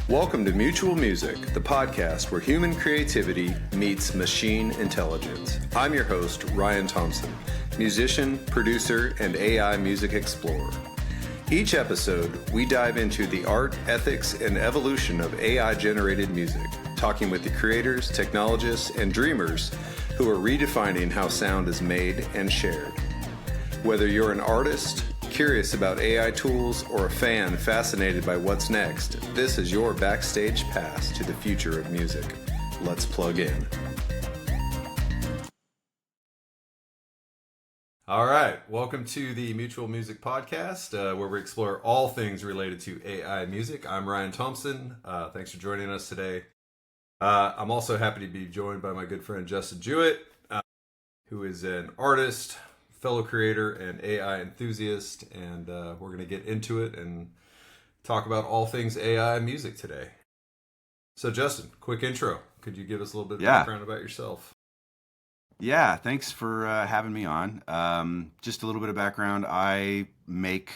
Welcome to Mutual Music, the podcast where human creativity meets machine intelligence. I'm your host, Ryan Thompson, musician, producer, and AI music explorer. Each episode, we dive into the art, ethics, and evolution of AI-generated music, talking with the creators, technologists, and dreamers who are redefining how sound is made and shared. Whether you're an artist, curious about AI tools, or a fan fascinated by what's next, this is your backstage pass to the future of music. Let's plug in. All right, welcome to the Mutual Music Podcast, where we explore all things related to AI music. I'm Ryan Thompson. Thanks for joining us today. I'm also happy to be joined by my good friend Justin Jewett, who is an artist, fellow creator, and AI enthusiast, and we're going to get into it and talk about all things AI music today. So Justin, quick intro. Could you give us a little bit of background about yourself? Yeah, thanks for having me on. Just a little bit of background. I make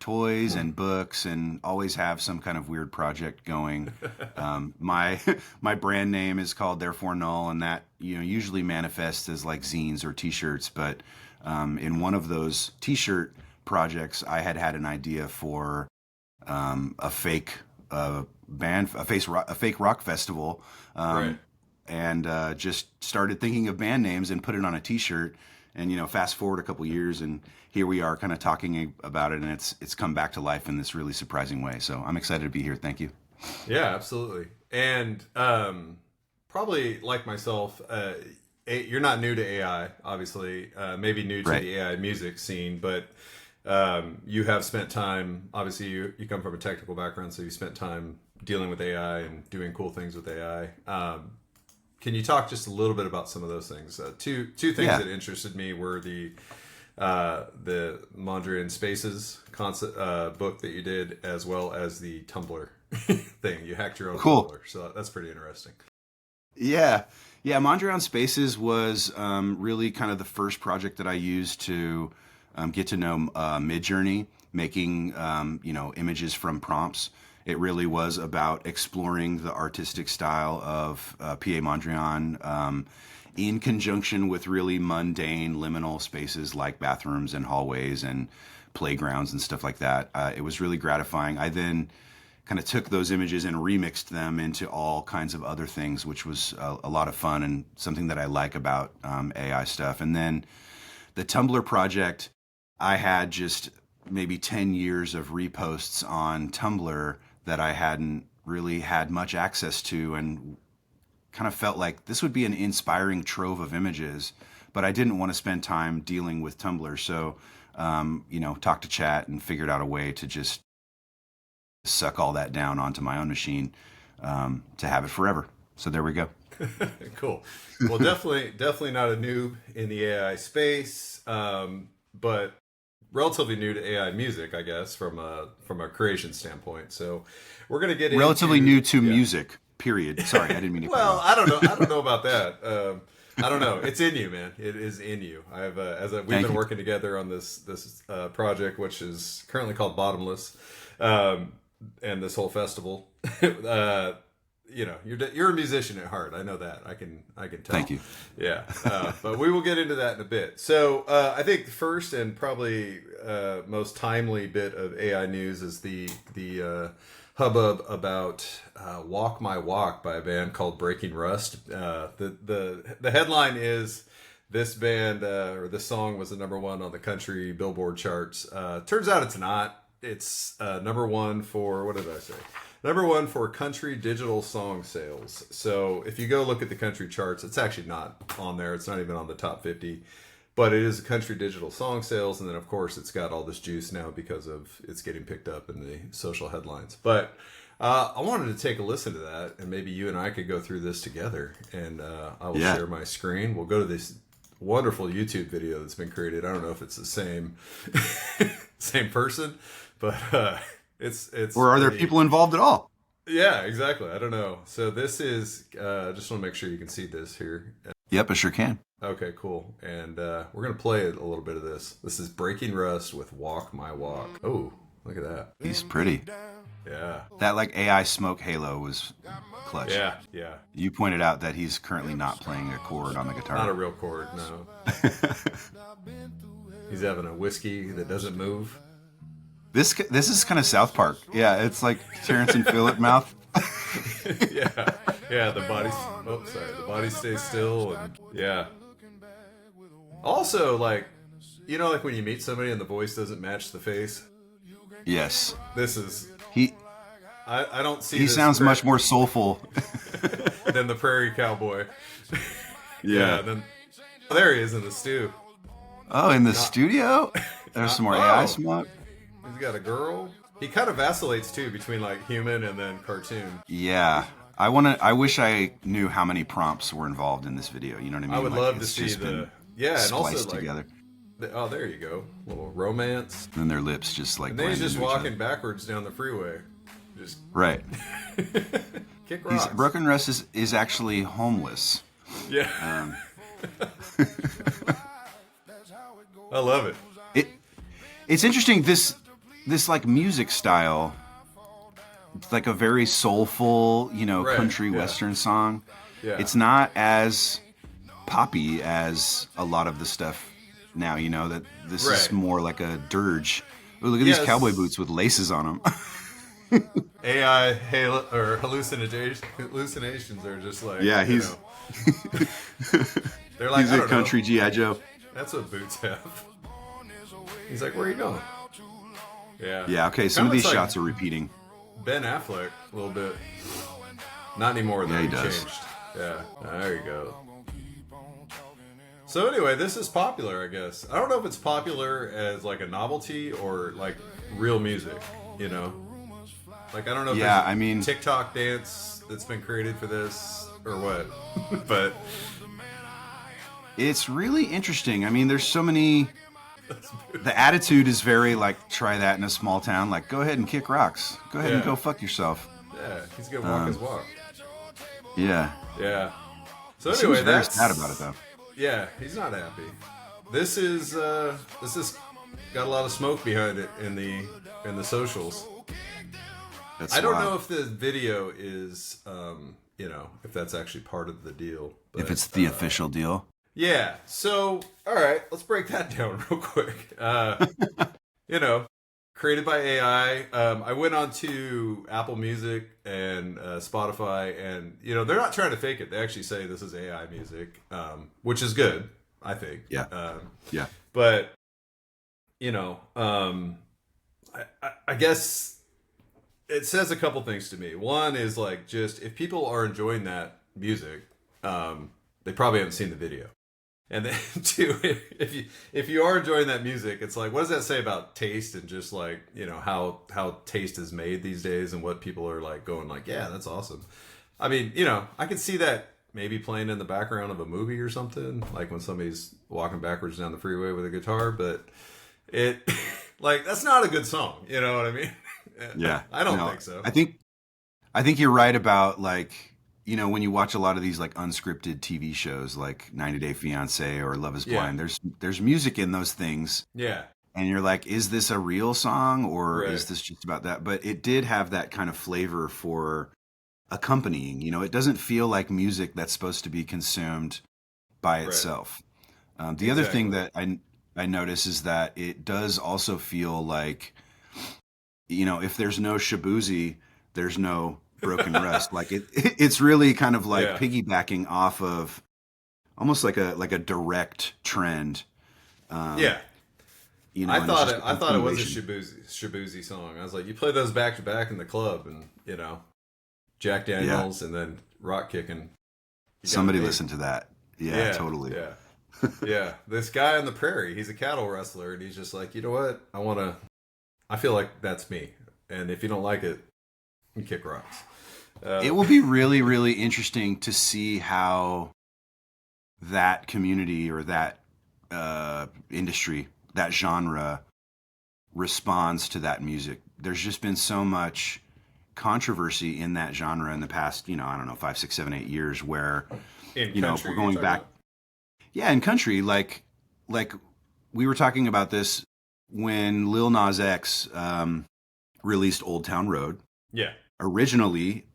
toys and books and always have some kind of weird project going. My brand name is called Therefore Null, and that usually manifests as like zines or t-shirts, but in one of those t-shirt projects, I had an idea for a fake band, a fake rock festival, Right. and just started thinking of band names and put it on a t-shirt. And fast forward a couple years, and here we are, kind of talking about it, and it's come back to life in this really surprising way. So I'm excited to be here. Thank you. Yeah, absolutely. And probably like myself, you're not new to AI, obviously, maybe new to the AI music scene, but you have spent time, obviously you come from a technical background, so you spent time dealing with AI and doing cool things with AI. Can you talk just a little bit about some of those things? Two things that interested me were the Mondrian Spaces concept book that you did, as well as the Tumblr thing. You hacked your own Tumblr, so that's pretty interesting. Yeah, Mondrian Spaces was really kind of the first project that I used to get to know Midjourney, making images from prompts. It really was about exploring the artistic style of P.A. Mondrian in conjunction with really mundane liminal spaces like bathrooms and hallways and playgrounds and stuff like that. It was really gratifying. I then kind of took those images and remixed them into all kinds of other things, which was a lot of fun and something that I like about AI stuff. And then the Tumblr project, I had just maybe 10 years of reposts on Tumblr that I hadn't really had much access to, and kind of felt like this would be an inspiring trove of images, but I didn't want to spend time dealing with Tumblr. So, talked to chat and figured out a way to just suck all that down onto my own machine to have it forever. So there we go. Cool. Well, definitely not a noob in the AI space, but relatively new to AI music, I guess, from a creation standpoint. So we're going to get relatively new to music. Period. Sorry, I didn't mean to. Well, I don't know. I don't know about that. I don't know. It's in you, man. It is in you. We've been working together on this project, which is currently called Bottomless, and this whole festival. You're a musician at heart. I know that. I can tell. Thank you. Yeah, but we will get into that in a bit. So I think the first and probably most timely bit of AI news is the hubbub about "Walk My Walk" by a band called Breaking Rust. The headline is this band or this song was the #1 on the country Billboard charts. Turns out it's not. It's #1 for, what did I say? #1 for country digital song sales. So if you go look at the country charts, it's actually not on there. It's not even on the top 50, but it is a country digital song sales. And then of course it's got all this juice now because of it's getting picked up in the social headlines. But I wanted to take a listen to that, and maybe you and I could go through this together, and I will share my screen. We'll go to this wonderful YouTube video that's been created. I don't know if it's the same person, but it's or are there people involved at all? Yeah, exactly. I don't know. So this is just want to make sure you can see this here. Yep, I sure can. Okay, cool. And we're gonna play a little bit of this. This is Breaking Rust with "Walk My Walk." Oh, Look at that. He's pretty. Yeah. That like AI smoke halo was clutch. Yeah. Yeah. You pointed out that he's currently not playing a chord on the guitar. Not a real chord, no. He's having a whiskey that doesn't move. This is kind of South Park. Yeah, it's like Terrence and Phillip mouth. Yeah. Yeah, the body stays still, and yeah. Also, like, you know, like when you meet somebody and the voice doesn't match the face? Yes. This is... I don't see He sounds much more soulful than the Prairie Cowboy. Yeah. Then there he is in the stew. Oh, in the studio? There's some more AI smoke. He's got a girl. He kind of vacillates too between like human and then cartoon. Yeah. I wish I knew how many prompts were involved in this video. You know what I mean? I would like, love to see the and also like together. There you go. A little romance. And then their lips just like. And then he's just walking backwards down the freeway. Just right. Kick rocks. Broken Russ is actually homeless. Yeah. I love it. It's interesting. This like music style. It's like a very soulful, country western song. Yeah. It's not as poppy as a lot of the stuff now. That this is more like a dirge. Ooh, look at these cowboy boots with laces on them. AI or hallucinations are just like he's they're like he's a country G.I. Joe. That's what boots have. He's like, where are you going? Yeah. Yeah. Okay. Some of these shots are repeating. Ben Affleck a little bit. Not anymore though. Yeah, he does. Changed. Yeah. There you go. So anyway, this is popular, I guess. I don't know if it's popular as like a novelty or like real music. Like I don't know if there's a TikTok dance that's been created for this or what. But it's really interesting. I mean, there's so many. The attitude is very like, try that in a small town. Like, go ahead and kick rocks. Go ahead and go fuck yourself. Yeah, he's gonna walk his walk. Yeah. Yeah. So anyway, that's very sad about it though. Yeah, he's not happy. This is got a lot of smoke behind it in the socials. I don't know if the video is if that's actually part of the deal. But, if it's the official deal. Yeah. So, all right, let's break that down real quick. Created by AI. I went on to Apple Music and Spotify, and they're not trying to fake it. They actually say this is AI music, which is good, I think. Yeah. Yeah. But I guess it says a couple things to me. One is like, just if people are enjoying that music, they probably haven't seen the video. And then two, if you are enjoying that music, it's like, what does that say about taste and just like, how taste is made these days and what people are like going like, yeah, that's awesome. I mean, I could see that maybe playing in the background of a movie or something, like when somebody's walking backwards down the freeway with a guitar, but it like, that's not a good song. You know what I mean? Yeah. I don't think so. I think you're right about like, when you watch a lot of these like unscripted TV shows like 90 Day Fiancé or Love is Blind, there's music in those things. Yeah. And you're like, is this a real song or is this just about that? But it did have that kind of flavor for accompanying. It doesn't feel like music that's supposed to be consumed by itself. The other thing that I notice is that it does also feel like, if there's no Shabuzi, there's no Broken Rust. Like it's really kind of like piggybacking off of almost like a direct trend. I thought it was a Shabuzi song. I was like, you play those back to back in the club, and Jack Daniels and then rock kicking. Somebody listened to that. Yeah, totally. Yeah, yeah. This guy on the prairie, he's a cattle wrestler, and he's just like, you know what? I feel like that's me, and if you don't like it, you kick rocks. It will be really, really interesting to see how that community or that industry, that genre, responds to that music. There's just been so much controversy in that genre in the past, 5, 6, 7, 8 years where, if we're going back. Yeah, in country, like we were talking about this when Lil Nas X released Old Town Road. Yeah. Originally,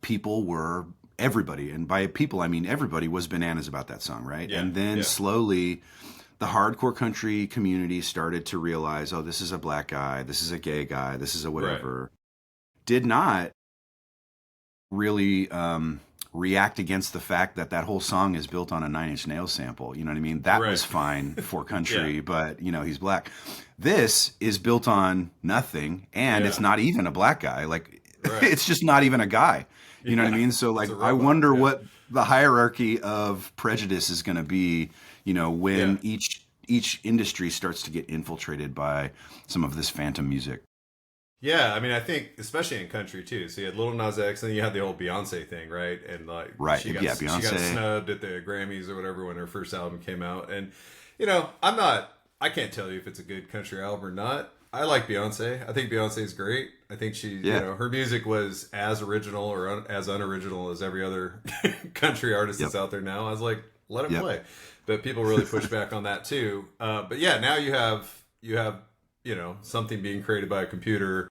everybody, and by people I mean everybody, was bananas about that song, right? Yeah. And then Yeah. slowly the hardcore country community started to realize, oh, this is a black guy, this is a gay guy, this is a Right. whatever. Did not really react against the fact that that whole song is built on a Nine Inch Nails sample. You know what I mean? That Right. was fine for country, Yeah. but he's black. This is built on nothing, and Yeah. it's not even a black guy. Like, Right. it's just not even a guy. You know what I Yeah. mean? So, like, It's a I robot, wonder yeah. what the hierarchy of prejudice is going to be. When each industry starts to get infiltrated by some of this phantom music. Yeah, I mean, I think especially in country too. So you had Lil Nas X, and then you had the old Beyonce thing, right? And like, Right, she got Beyonce. snubbed at the Grammys or whatever when her first album came out. And I can't tell you if it's a good country album or not. I like Beyonce. I think Beyonce's great. I think her music was as original or as unoriginal as every other country artist that's out there now. I was like, let it play. But people really push back on that too. But yeah, now you have something being created by a computer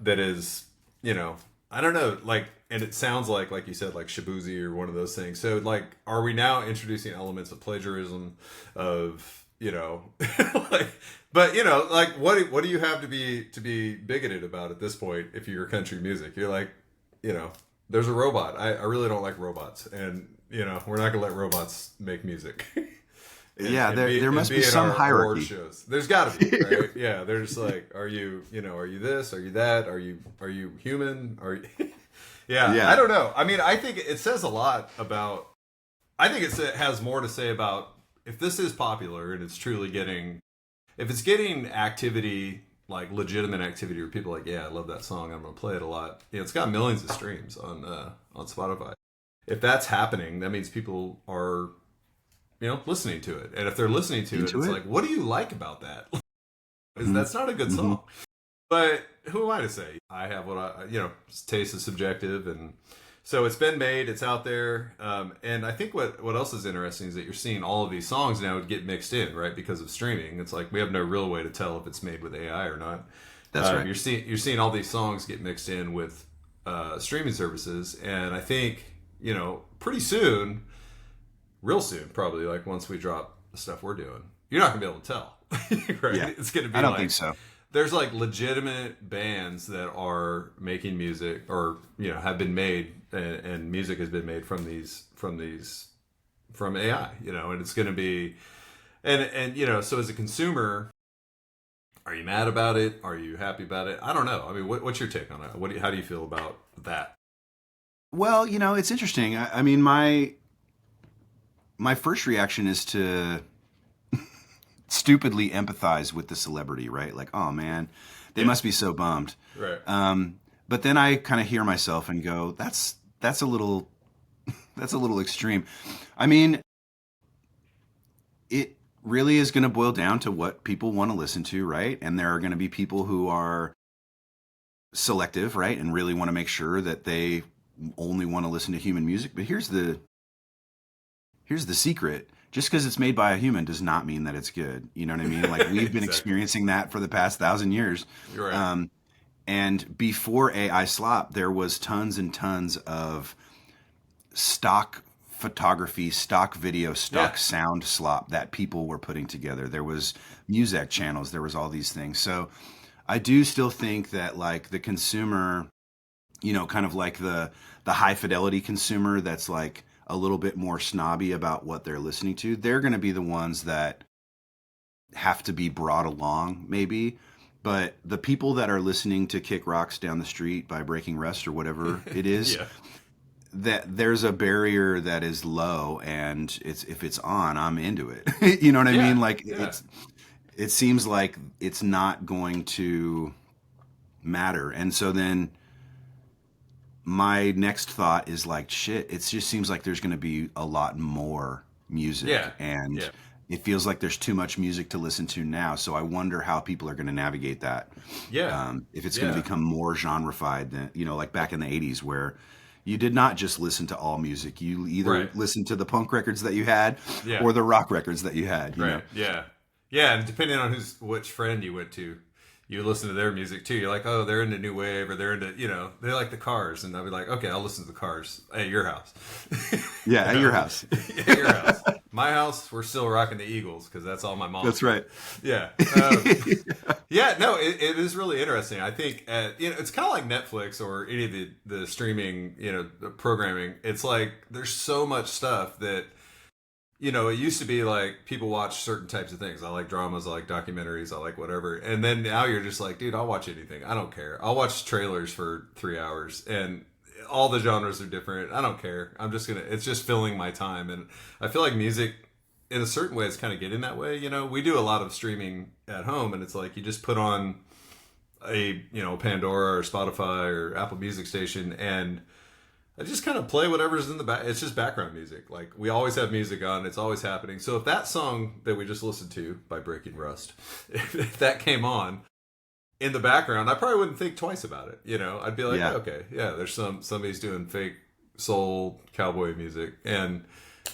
that is, I don't know, like, and it sounds like you said, like Shabuzi or one of those things. So like, are we now introducing elements of plagiarism of, like, but like, what do you have to be bigoted about at this point? If you're country music, you're like, there's a robot. I really don't like robots, and we're not gonna let robots make music. There must be some hierarchy. Shows. There's got to be, right? Yeah, they're just like, are you this? Are you that? Are you human? Are you? Yeah, I don't know. I mean, I think it says a lot about. I think it has more to say about if this is popular and it's truly getting activity, like legitimate activity, where people are like, yeah, I love that song, I'm gonna play it a lot. It's got millions of streams on Spotify. If that's happening, that means people are listening to it. And if they're listening to it, it's like, what do you like about that? That's not a good song. But who am I to say? I have taste is subjective. And so it's been made, it's out there. And I think what else is interesting is that you're seeing all of these songs now get mixed in, right? Because of streaming. It's like, we have no real way to tell if it's made with AI or not. That's right. You're seeing all these songs get mixed in with streaming services. And I think, pretty soon, real soon, probably, like once we drop the stuff we're doing, you're not gonna be able to tell, right? Yeah. It's gonna be. I don't think so. There's like legitimate bands that are making music, or have been made, and music has been made from AI, and it's gonna be, and so as a consumer, are you mad about it? Are you happy about it? I don't know. I mean, what's your take on it? How do you feel about that? Well, it's interesting. I mean, my first reaction is to stupidly empathize with the celebrity, right? Like, oh man, they must be so bummed. Right. But then I kind of hear myself and go, that's a little extreme. I mean, it really is going to boil down to what people want to listen to, right? And there are going to be people who are selective, right? And really want to make sure that they only want to listen to human music. But here's the secret. Just because it's made by a human does not mean that it's good. You know what I mean? Like, we've been experiencing that for the past 1,000 years. You're right. And before AI slop, there was tons and tons of stock photography, stock video, stock sound slop that people were putting together. There was music channels. There was all these things. So I do still think that, like, the consumer, kind of like the high fidelity consumer that's like a little bit more snobby about what they're listening to, they're going to be the ones that have to be brought along, maybe. But the people that are listening to Kick Rocks Down the Street by Breaking Rest or whatever it is, that there's a barrier that is low, and if it's on, I'm into it. You know what I mean? Like, it seems like it's not going to matter. And so then my next thought is like, shit, it just seems like there's going to be a lot more music. And it feels like there's too much music to listen to now. So I wonder how people are going to navigate that. If it's going to become more genreified than, like back in the 80s, where you did not just listen to all music. You either listened to the punk records that you had or the rock records that you had. You know? Yeah. And depending on which friend you went to, you listen to their music too. You're like, oh, they're into new wave, or they're into, they like the Cars, and I'll be like, okay, I'll listen to the Cars at your house. Yeah, at your house. At your house. My house, we're still rocking the Eagles because that's all my mom. That's right. Yeah. Yeah. No, it is really interesting. I think it's kind of like Netflix or any of the streaming the programming. It's like there's so much stuff that. It used to be like people watch certain types of things. I like dramas, I like documentaries, I like whatever. And then now you're just like, dude, I'll watch anything. I don't care. I'll watch trailers for 3 hours, and all the genres are different. I don't care. It's just filling my time. And I feel like music, in a certain way, is kind of getting that way. We do a lot of streaming at home, and it's like you just put on a, Pandora or Spotify or Apple Music station, and I just kind of play whatever's in the back. It's just background music. Like, we always have music on. It's always happening. So if that song that we just listened to by Breaking Rust, if that came on in the background, I probably wouldn't think twice about it. I'd be like, okay, yeah, there's somebody's doing fake soul cowboy music, and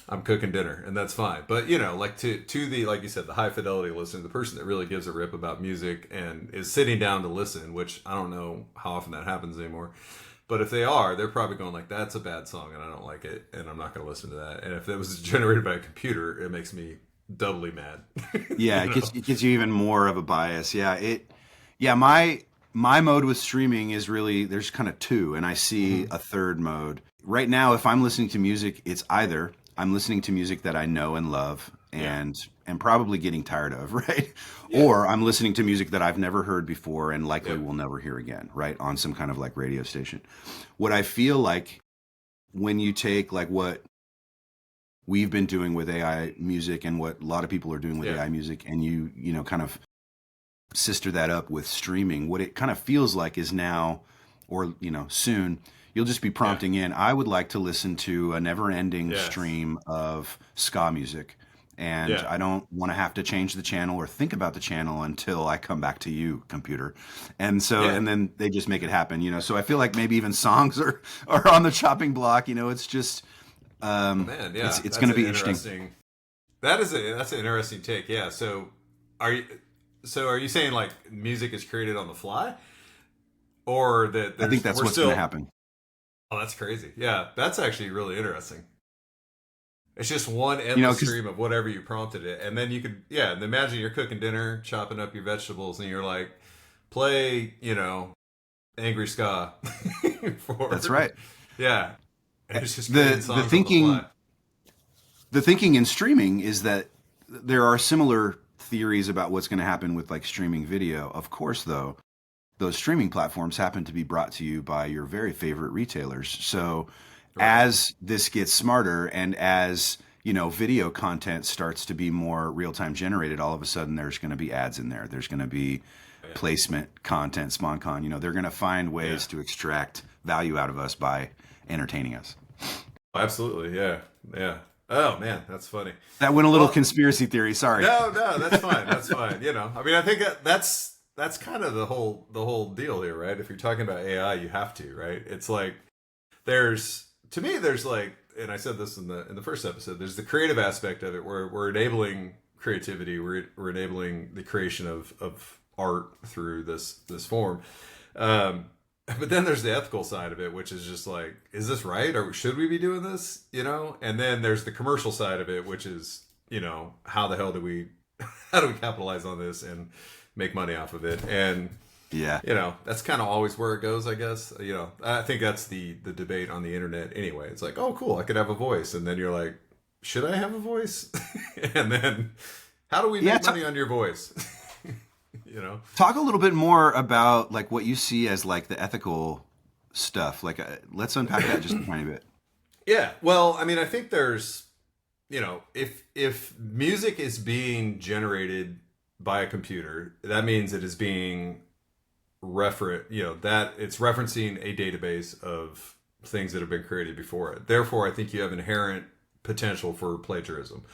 I'm cooking dinner, and that's fine. But, like to the, like you said, the high fidelity listener, the person that really gives a rip about music and is sitting down to listen, which I don't know how often that happens anymore. But if they are, they're probably going like, that's a bad song and I don't like it, and I'm not going to listen to that. And if it was generated by a computer, it makes me doubly mad. Yeah, it gives you even more of a bias. Yeah, my mode with streaming is really, there's kind of two, and I see a third mode. Right now, if I'm listening to music, it's either I'm listening to music that I know and love and am probably getting tired of, right? Yeah. Or I'm listening to music that I've never heard before and likely will never hear again, right? On some kind of like radio station. What I feel like when you take like what we've been doing with AI music and what a lot of people are doing with AI music, and you kind of sister that up with streaming, what it kind of feels like is now, or soon, you'll just be prompting in, I would like to listen to a never-ending stream of ska music, and I don't want to have to change the channel or think about the channel until I come back to you, computer. And so, and then they just make it happen, So I feel like maybe even songs are on the chopping block. It's just, it's going to be interesting. That's an interesting take. Yeah. So are you saying like music is created on the fly, or that I think that's what's going to happen. Oh, that's crazy. Yeah, that's actually really interesting. It's just one endless stream of whatever you prompted it. And then you could, imagine you're cooking dinner, chopping up your vegetables, and you're like, play, Angry Ska. That's right. Yeah. And it's just the thinking in streaming is that there are similar theories about what's going to happen with like streaming video. Of course, though, those streaming platforms happen to be brought to you by your very favorite retailers. So as this gets smarter and as, video content starts to be more real-time generated, all of a sudden there's going to be ads in there. There's going to be placement content, SponCon. They're going to find ways to extract value out of us by entertaining us. Absolutely. Yeah. Yeah. Oh man, that's funny. That went a little conspiracy theory. Sorry. No, that's fine. That's fine. I mean, I think that's kind of the whole deal here, right? If you're talking about AI, you have to, right? It's like there's like, and I said this in the first episode, there's the creative aspect of it where we're enabling creativity, we're enabling the creation of art through this form. But then there's the ethical side of it, which is just like, is this right? Or should we be doing this? And then there's the commercial side of it, which is, how the hell do we capitalize on this and make money off of it? And that's kind of always where it goes, I guess. I think that's the debate on the internet anyway. It's like, oh, cool, I could have a voice. And then you're like, should I have a voice? And then how do we make money on your voice? Talk a little bit more about like what you see as like the ethical stuff. Like, let's unpack that just a tiny bit. Yeah. Well, I mean, I think there's, if music is being generated by a computer, that means it is being that it's referencing a database of things that have been created before it. Therefore, I think you have inherent potential for plagiarism,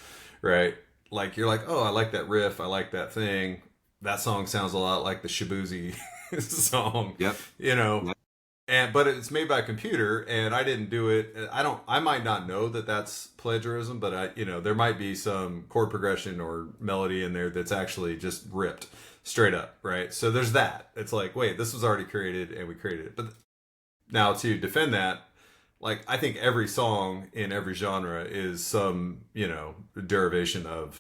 right? Like, you're like, oh, I like that riff, I like that thing. That song sounds a lot like the Shabuzi song. Yep. Yep. but it's made by a computer, and I didn't do it. I might not know that that's plagiarism, but there might be some chord progression or melody in there that's actually just ripped straight up, right? So there's that. It's like, wait, this was already created, and we created it. But now to defend that, like, I think every song in every genre is some, derivation of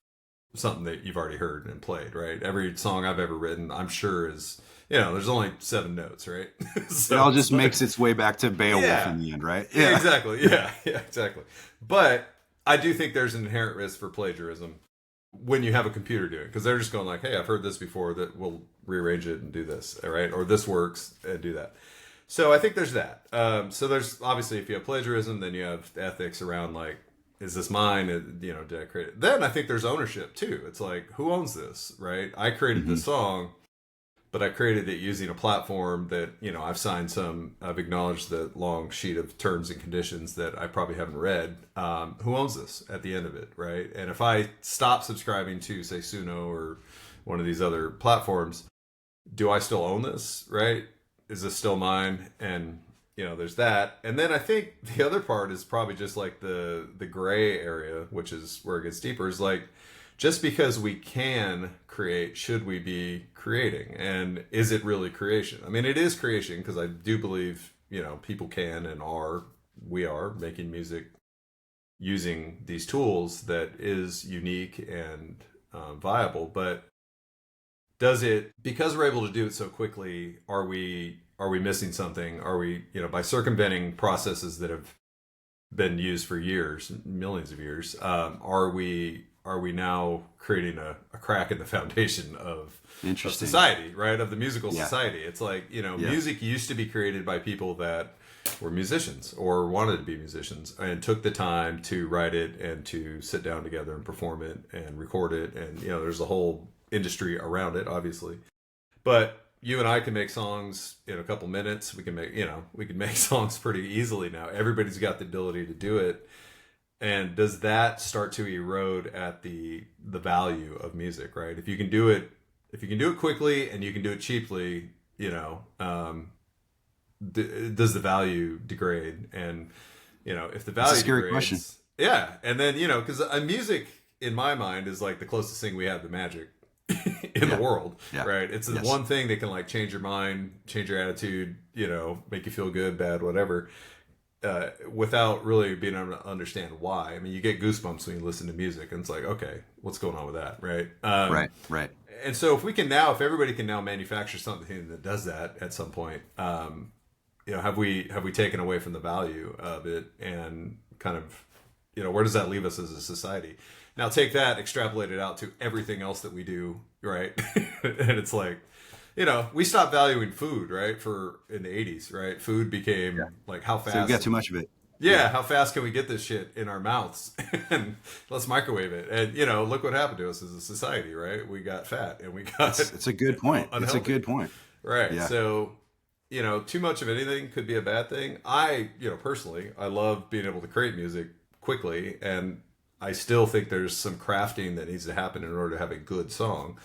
something that you've already heard and played, right? Every song I've ever written, I'm sure is, there's only 7 notes, right? So it all just makes its way back to Beowulf in the end, right? Yeah, exactly. Yeah, exactly. But I do think there's an inherent risk for plagiarism when you have a computer do it, because they're just going like, hey, I've heard this before, that we'll rearrange it and do this, all right? Or this works and do that. So I think there's that. So there's obviously, if you have plagiarism, then you have ethics around like, is this mine? Did I create it? Then I think there's ownership too. It's like, who owns this, right? I created this song, but I created it using a platform that, I've acknowledged the long sheet of terms and conditions that I probably haven't read. Who owns this at the end of it, right? And if I stop subscribing to, say, Suno or one of these other platforms, do I still own this, right? Is this still mine? And, there's that. And then I think the other part is probably just like the gray area, which is where it gets deeper, is like, just because we can create, should we be creating? And is it really creation? I mean, it is creation, because I do believe, people can and we are making music using these tools that is unique and viable. But does it, because we're able to do it so quickly, are we missing something? Are we, by circumventing processes that have been used for years, millions of years, are we now creating a crack in the foundation of society, right? Of the musical society. It's like, music used to be created by people that were musicians or wanted to be musicians and took the time to write it and to sit down together and perform it and record it. And, there's a whole industry around it, obviously. But you and I can make songs in a couple minutes. We can make songs pretty easily now. Everybody's got the ability to do it. And does that start to erode at the value of music, right? If you can do it quickly and you can do it cheaply, does the value degrade? And if the value That's a scary degrades, question. yeah. And then because music in my mind is like the closest thing we have to magic in the world, right? It's the one thing that can like change your mind, change your attitude, make you feel good, bad, whatever. Without really being able to understand why. I mean, you get goosebumps when you listen to music, and it's like, okay, what's going on with that, right? Right. And so if everybody can now manufacture something that does that at some point, have we taken away from the value of it, and kind of, where does that leave us as a society? Now take that, extrapolate it out to everything else that we do, right? And it's like, we stopped valuing food, right? In the 80s, right? Food became like, how fast? So we got too much of it. Yeah, how fast can we get this shit in our mouths? And let's microwave it. And, look what happened to us as a society, right? We got fat and we got... It's a good point. Unhealthy. It's a good point. Right. Yeah. So, too much of anything could be a bad thing. Personally, I love being able to create music quickly, and I still think there's some crafting that needs to happen in order to have a good song.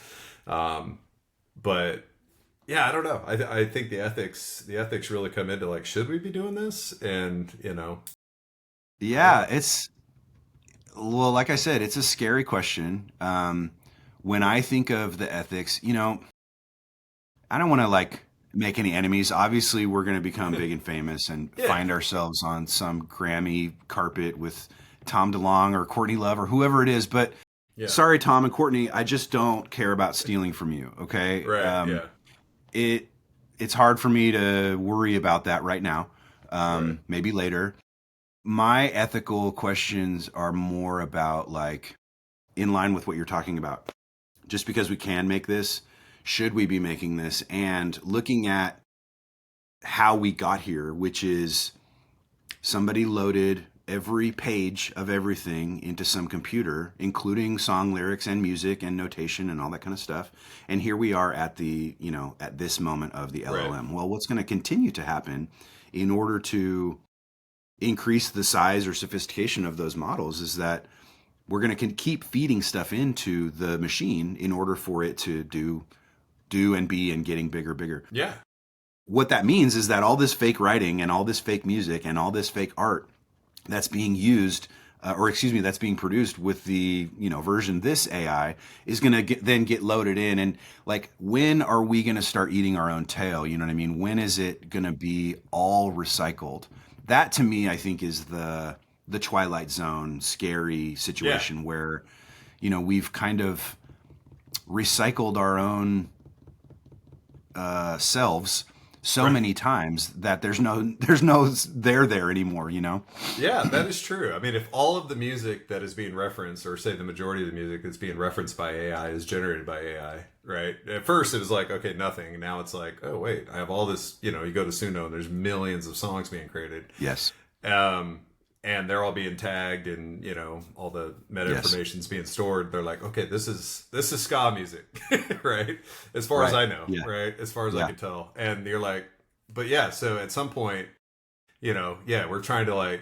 But yeah, I don't know. I think the ethics really come into like, should we be doing this? And yeah, like I said, it's a scary question. When I think of the ethics, I don't want to like make any enemies. Obviously, we're going to become big and famous and find ourselves on some Grammy carpet with Tom DeLonge or Courtney Love or whoever it is. But sorry, Tom and Courtney, I just don't care about stealing from you. Okay. Right. It's hard for me to worry about that right now. Maybe later. My ethical questions are more about like in line with what you're talking about. Just because we can make this, should we be making this? And looking at how we got here, which is somebody loaded every page of everything into some computer, including song lyrics and music and notation and all that kind of stuff. And here we are at at this moment of the LLM. Right. Well, what's going to continue to happen in order to increase the size or sophistication of those models is that we're going to keep feeding stuff into the machine in order for it to do and be and getting bigger. Yeah. what that means is that all this fake writing and all this fake music and all this fake art that's being used, or excuse me, that's being produced with the version this AI is going to then get loaded in. And like, when are we going to start eating our own tail? You know what I mean? When is it going to be all recycled? That to me, I think, is the Twilight Zone scary situation where we've kind of recycled our own selves so many times that there's no there anymore, Yeah, that is true. I mean, if all of the music that is being referenced, or say the majority of the music that's being referenced by AI is generated by AI, right? At first it was like, okay, nothing. Now it's like, oh wait, I have all this, you go to Suno and there's millions of songs being created. Yes. And they're all being tagged, and all the meta information's being stored. They're like, okay, this is ska music, right? As far as I know, right? As far as I can tell. And you're like, but yeah. So at some point, we're trying to like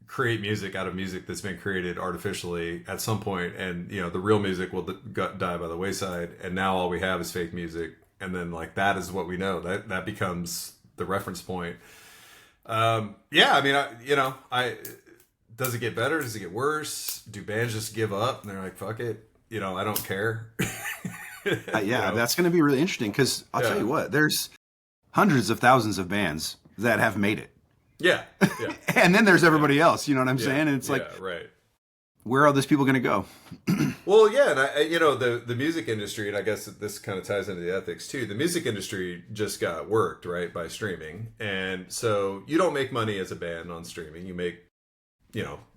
create music out of music that's been created artificially at some point, and the real music will die by the wayside. And now all we have is fake music, and then like that is what we know. That becomes the reference point. I mean, does it get better? Does it get worse? Do bands just give up and they're like, fuck it, I don't care? That's going to be really interesting, because I'll tell you what, there's hundreds of thousands of bands that have made it. Yeah. And then there's everybody else, you know what I'm saying? And it's like, right. Where are those people going to go? Well, yeah, and the music industry, and I guess this kind of ties into the ethics too. The music industry just got worked, right, by streaming, and so you don't make money as a band on streaming. You make,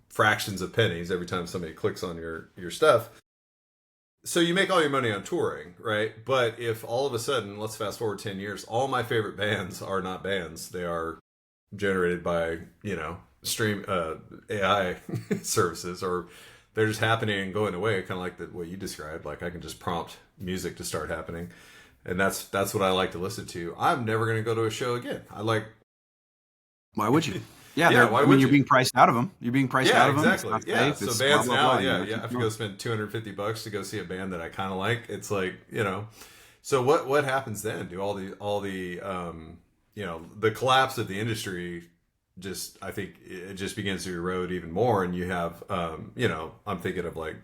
fractions of pennies every time somebody clicks on your stuff. So you make all your money on touring, right? But if all of a sudden, let's fast forward 10 years, all my favorite bands are not bands; they are generated by stream AI services, or they're just happening and going away, kind of like what you described. Like, I can just prompt music to start happening, and that's what I like to listen to. I'm never going to go to a show again. Why would you? Yeah, why would you're being priced out of them. You're being priced out of them. Exactly. Yeah, so bands now, I have to go spend $250 to go see a band that I kind of like. It's like, so what happens then? Do all the the collapse of the industry, just, I think it just begins to erode even more, and you have I'm thinking of like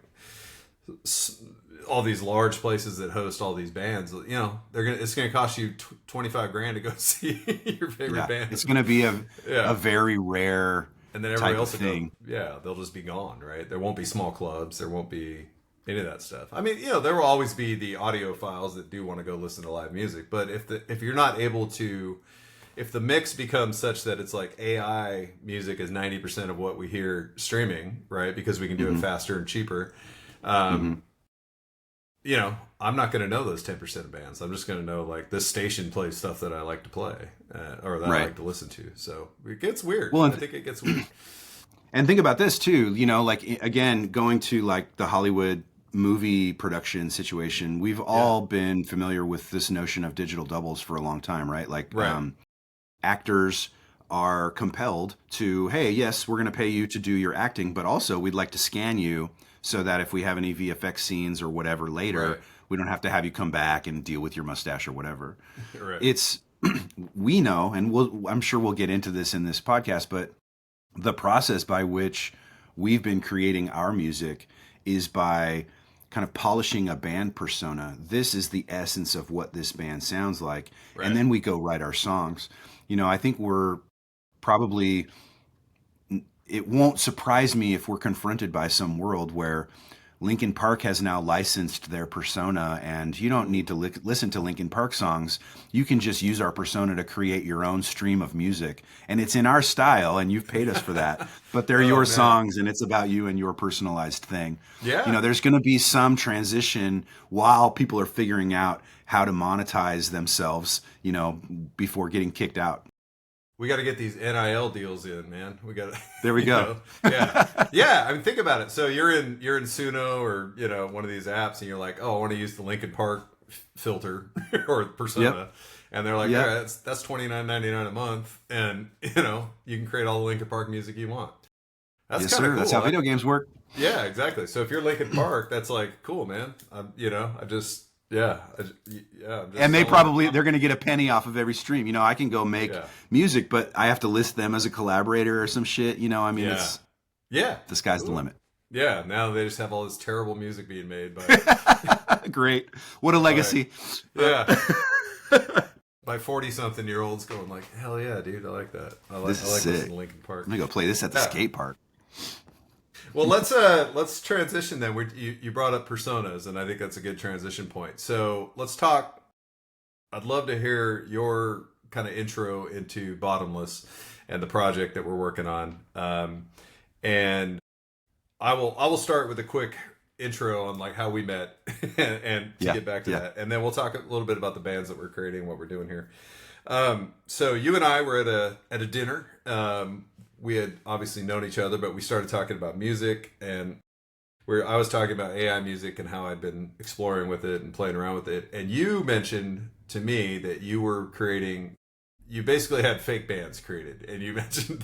all these large places that host all these bands. It's gonna cost you $25,000 to go see your favorite band. It's gonna be a very rare, and then everybody else thing. They'll just be gone, right? There won't be small clubs. There won't be any of that stuff. I mean, there will always be the audiophiles that do want to go listen to live music, but if you're not able to, if the mix becomes such that it's like AI music is 90% of what we hear streaming, right? Because we can do it faster and cheaper. I'm not going to know those 10% of bands. I'm just going to know, like, this station plays stuff that I like to play, or that I like to listen to. So it gets weird. Well, I think it gets weird. And think about this too, like, again, going to like the Hollywood movie production situation, we've all been familiar with this notion of digital doubles for a long time, right? Like, actors are compelled to, hey, yes, we're going to pay you to do your acting, but also we'd like to scan you so that if we have any VFX scenes or whatever later, we don't have to have you come back and deal with your mustache or whatever. It's, we know, and I'm sure we'll get into this in this podcast, but the process by which we've been creating our music is by kind of polishing a band persona. This is the essence of what this band sounds like. And then we go write our songs. I think we're probably, it won't surprise me if we're confronted by some world where Linkin Park has now licensed their persona, and you don't need to listen to Linkin Park songs. You can just use our persona to create your own stream of music, and it's in our style, and you've paid us for that. But they're your songs, and it's about you and your personalized thing. There's going to be some transition while people are figuring out how to monetize themselves, before getting kicked out. We got to get these NIL deals in, man. There we go. Yeah. I mean, think about it. So you're in Suno or one of these apps, and you're like, oh, I want to use the Linkin Park filter or persona, and they're like, all right, that's $29.99 a month, and you can create all the Linkin Park music you want. That's kind of cool. That's how video games work. Yeah, exactly. So if you're Linkin Park, that's like cool, man. I just Yeah, I'm just And selling they're going to get a penny off of every stream. You know, I can go make music, but I have to list them as a collaborator or some shit. You know, I mean, it's the sky's the limit. Yeah, now they just have all this terrible music being made by Great. What a legacy. Yeah. By 40-something-year-olds going like, hell yeah, dude, I like that. I like listening to Linkin Park. I'm gonna go play this at the skate park. Well, let's transition then. You brought up personas, and I think that's a good transition point. So let's talk. I'd love to hear your kind of intro into Bottomless and the project that we're working on. And I will start with a quick intro on like how we met and to get back to that, and then we'll talk a little bit about the bands that we're creating, what we're doing here. So you and I were at a dinner. We had obviously known each other, but we started talking about music, and I was talking about AI music and how I'd been exploring with it and playing around with it. And you mentioned to me that you basically had fake bands created, and you mentioned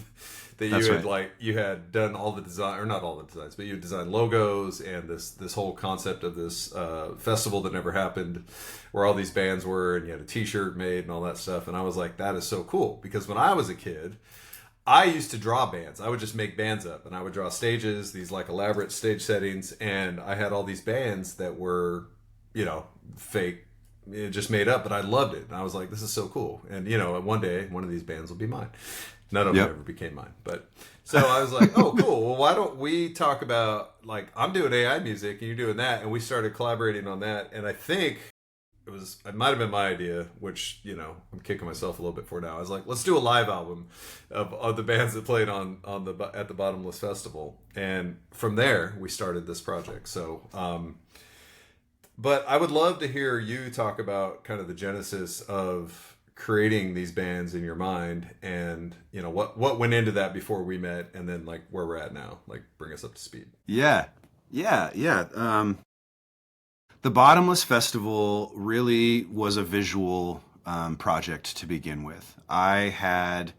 that you had done all the design, or not all the designs, but you had designed logos and this whole concept of this festival that never happened, where all these bands were, and you had a T-shirt made and all that stuff. And I was like, that is so cool, because when I was a kid, I used to draw bands. I would just make bands up, and I would draw stages, these like elaborate stage settings, and I had all these bands that were, fake, just made up, but I loved it. And I was like, this is so cool. And, one day, one of these bands will be mine. None of them ever became mine. But so I was like, oh, cool. Well, why don't we talk about, like, I'm doing AI music and you're doing that. And we started collaborating on that. And I think it might have been my idea, which, I'm kicking myself a little bit for now. I was like, let's do a live album of the bands that played at the Bottomless Festival. And from there, we started this project. So, but I would love to hear you talk about kind of the genesis of creating these bands in your mind, and what went into that before we met, and then like where we're at now. Like, bring us up to speed. Yeah. The Bottomless Festival really was a visual project to begin with. I had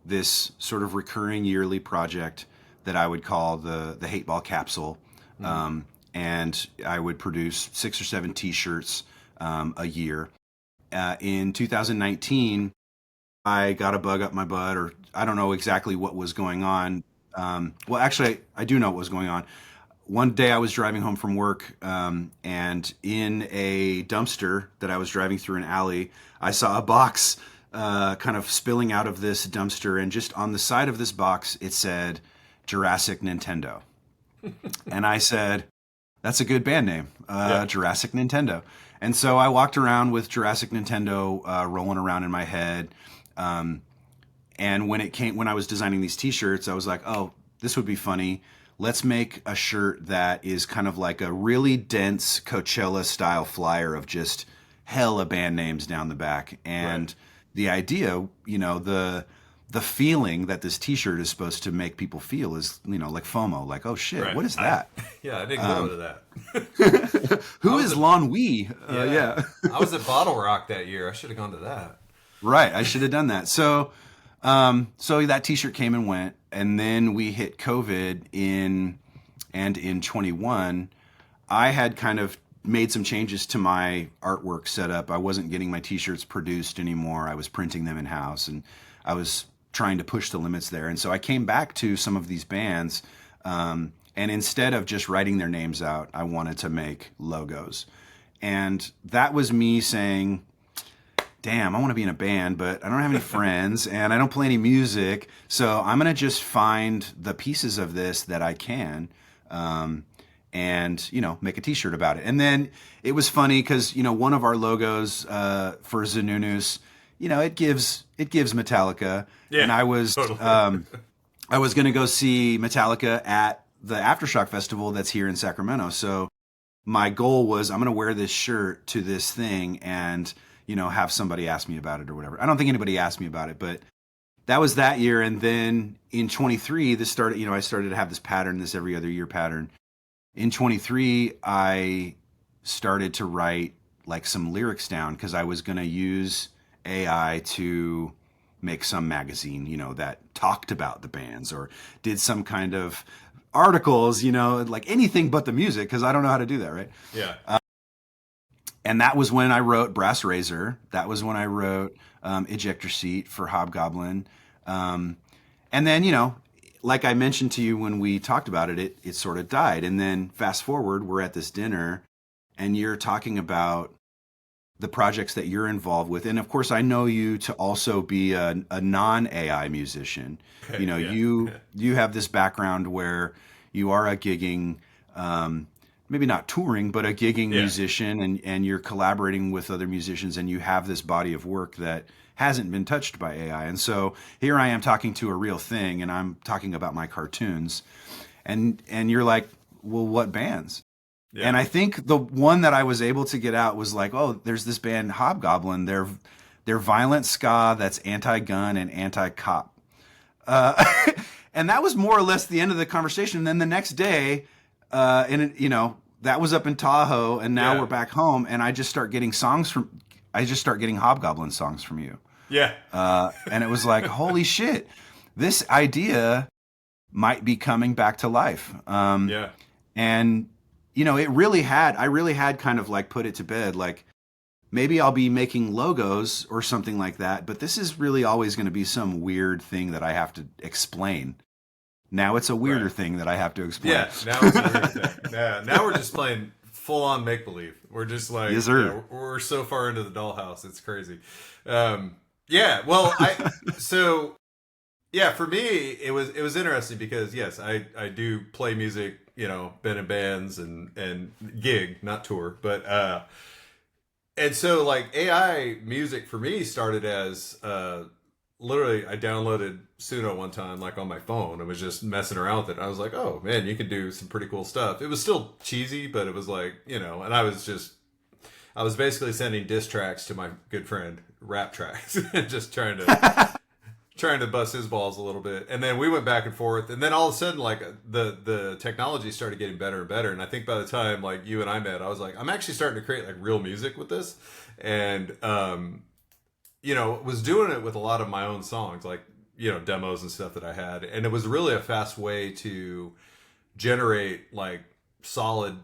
this sort of recurring yearly project that I would call the Hate Ball Capsule. And I would produce 6 or 7 T-shirts a year. In 2019, I got a bug up my butt, or I don't know exactly what was going on. Well, actually, I do know what was going on. One day I was driving home from work, and in a dumpster that I was driving through an alley, I saw a box kind of spilling out of this dumpster, and just on the side of this box, it said Jurassic Nintendo. And I said, that's a good band name, Jurassic Nintendo. And so I walked around with Jurassic Nintendo rolling around in my head. And when I was designing these T-shirts, I was like, oh, this would be funny. Let's make a shirt that is kind of like a really dense Coachella-style flyer of just hella band names down the back. And the idea, the feeling that this T-shirt is supposed to make people feel is, like FOMO, like, oh shit, what is that? I didn't go to that. Who is Lon Wee? I was at Bottle Rock that year. I should have gone to that. Right, I should have done that. So that T-shirt came and went, and then we hit COVID in 21. I had kind of made some changes to my artwork setup. I wasn't getting my T-shirts produced anymore. I was printing them in-house, and I was trying to push the limits there. And so I came back to some of these bands, and instead of just writing their names out, I wanted to make logos. And that was me saying, damn, I want to be in a band, but I don't have any friends and I don't play any music. So I'm going to just find the pieces of this that I can, and, make a T-shirt about it. And then it was funny because, one of our logos for Zanunus, it gives Metallica. Yeah, and I was totally. I was going to go see Metallica at the Aftershock Festival that's here in Sacramento. So my goal was, I'm going to wear this shirt to this thing and, have somebody ask me about it or whatever. I don't think anybody asked me about it, but that was that year. And then in 23, this started, I started to have this pattern, this every other year pattern. In 23, I started to write like some lyrics down because I was going to use AI to make some magazine, that talked about the bands or did some kind of articles, like anything but the music, because I don't know how to do that, right? Yeah. And that was when I wrote Brass Razor. That was when I wrote Ejector Seat for Hobgoblin. And then, like I mentioned to you when we talked about it, it sort of died. And then fast forward, we're at this dinner and you're talking about the projects that you're involved with. And of course, I know you to also be a non-AI musician. You have this background where you are a gigging, maybe not touring, but a gigging musician, and you're collaborating with other musicians, and you have this body of work that hasn't been touched by AI. And so here I am talking to a real thing, and I'm talking about my cartoons, and you're like, well, what bands? Yeah. And I think the one that I was able to get out was like, oh, there's this band Hobgoblin. They're Violent Ska that's anti-gun and anti-cop. And that was more or less the end of the conversation. And then the next day, that was up in Tahoe, and now we're back home, and I just start getting Hobgoblin songs from you. Yeah. And it was like, holy shit, this idea might be coming back to life. And I really had kind of like put it to bed, like maybe I'll be making logos or something like that, but this is really always going to be some weird thing that I have to explain. Now it's a weirder thing that I have to explain. Yeah, now it's a weird thing. Now we're just playing full on make believe. We're just like, yes, sir. We're so far into the dollhouse, it's crazy. For me it was interesting because yes, I do play music, been in bands and gig, not tour, but and so like AI music for me started as literally I downloaded Suno one time, like on my phone, and was just messing around with it. I was like, oh man, you can do some pretty cool stuff. It was still cheesy, but it was like, and I was basically sending diss tracks to my good friend, rap tracks, and just trying to bust his balls a little bit. And then we went back and forth, and then all of a sudden, like the technology started getting better and better. And I think by the time like you and I met, I was like, I'm actually starting to create like real music with this, and was doing it with a lot of my own songs, like, demos and stuff that I had. And it was really a fast way to generate like solid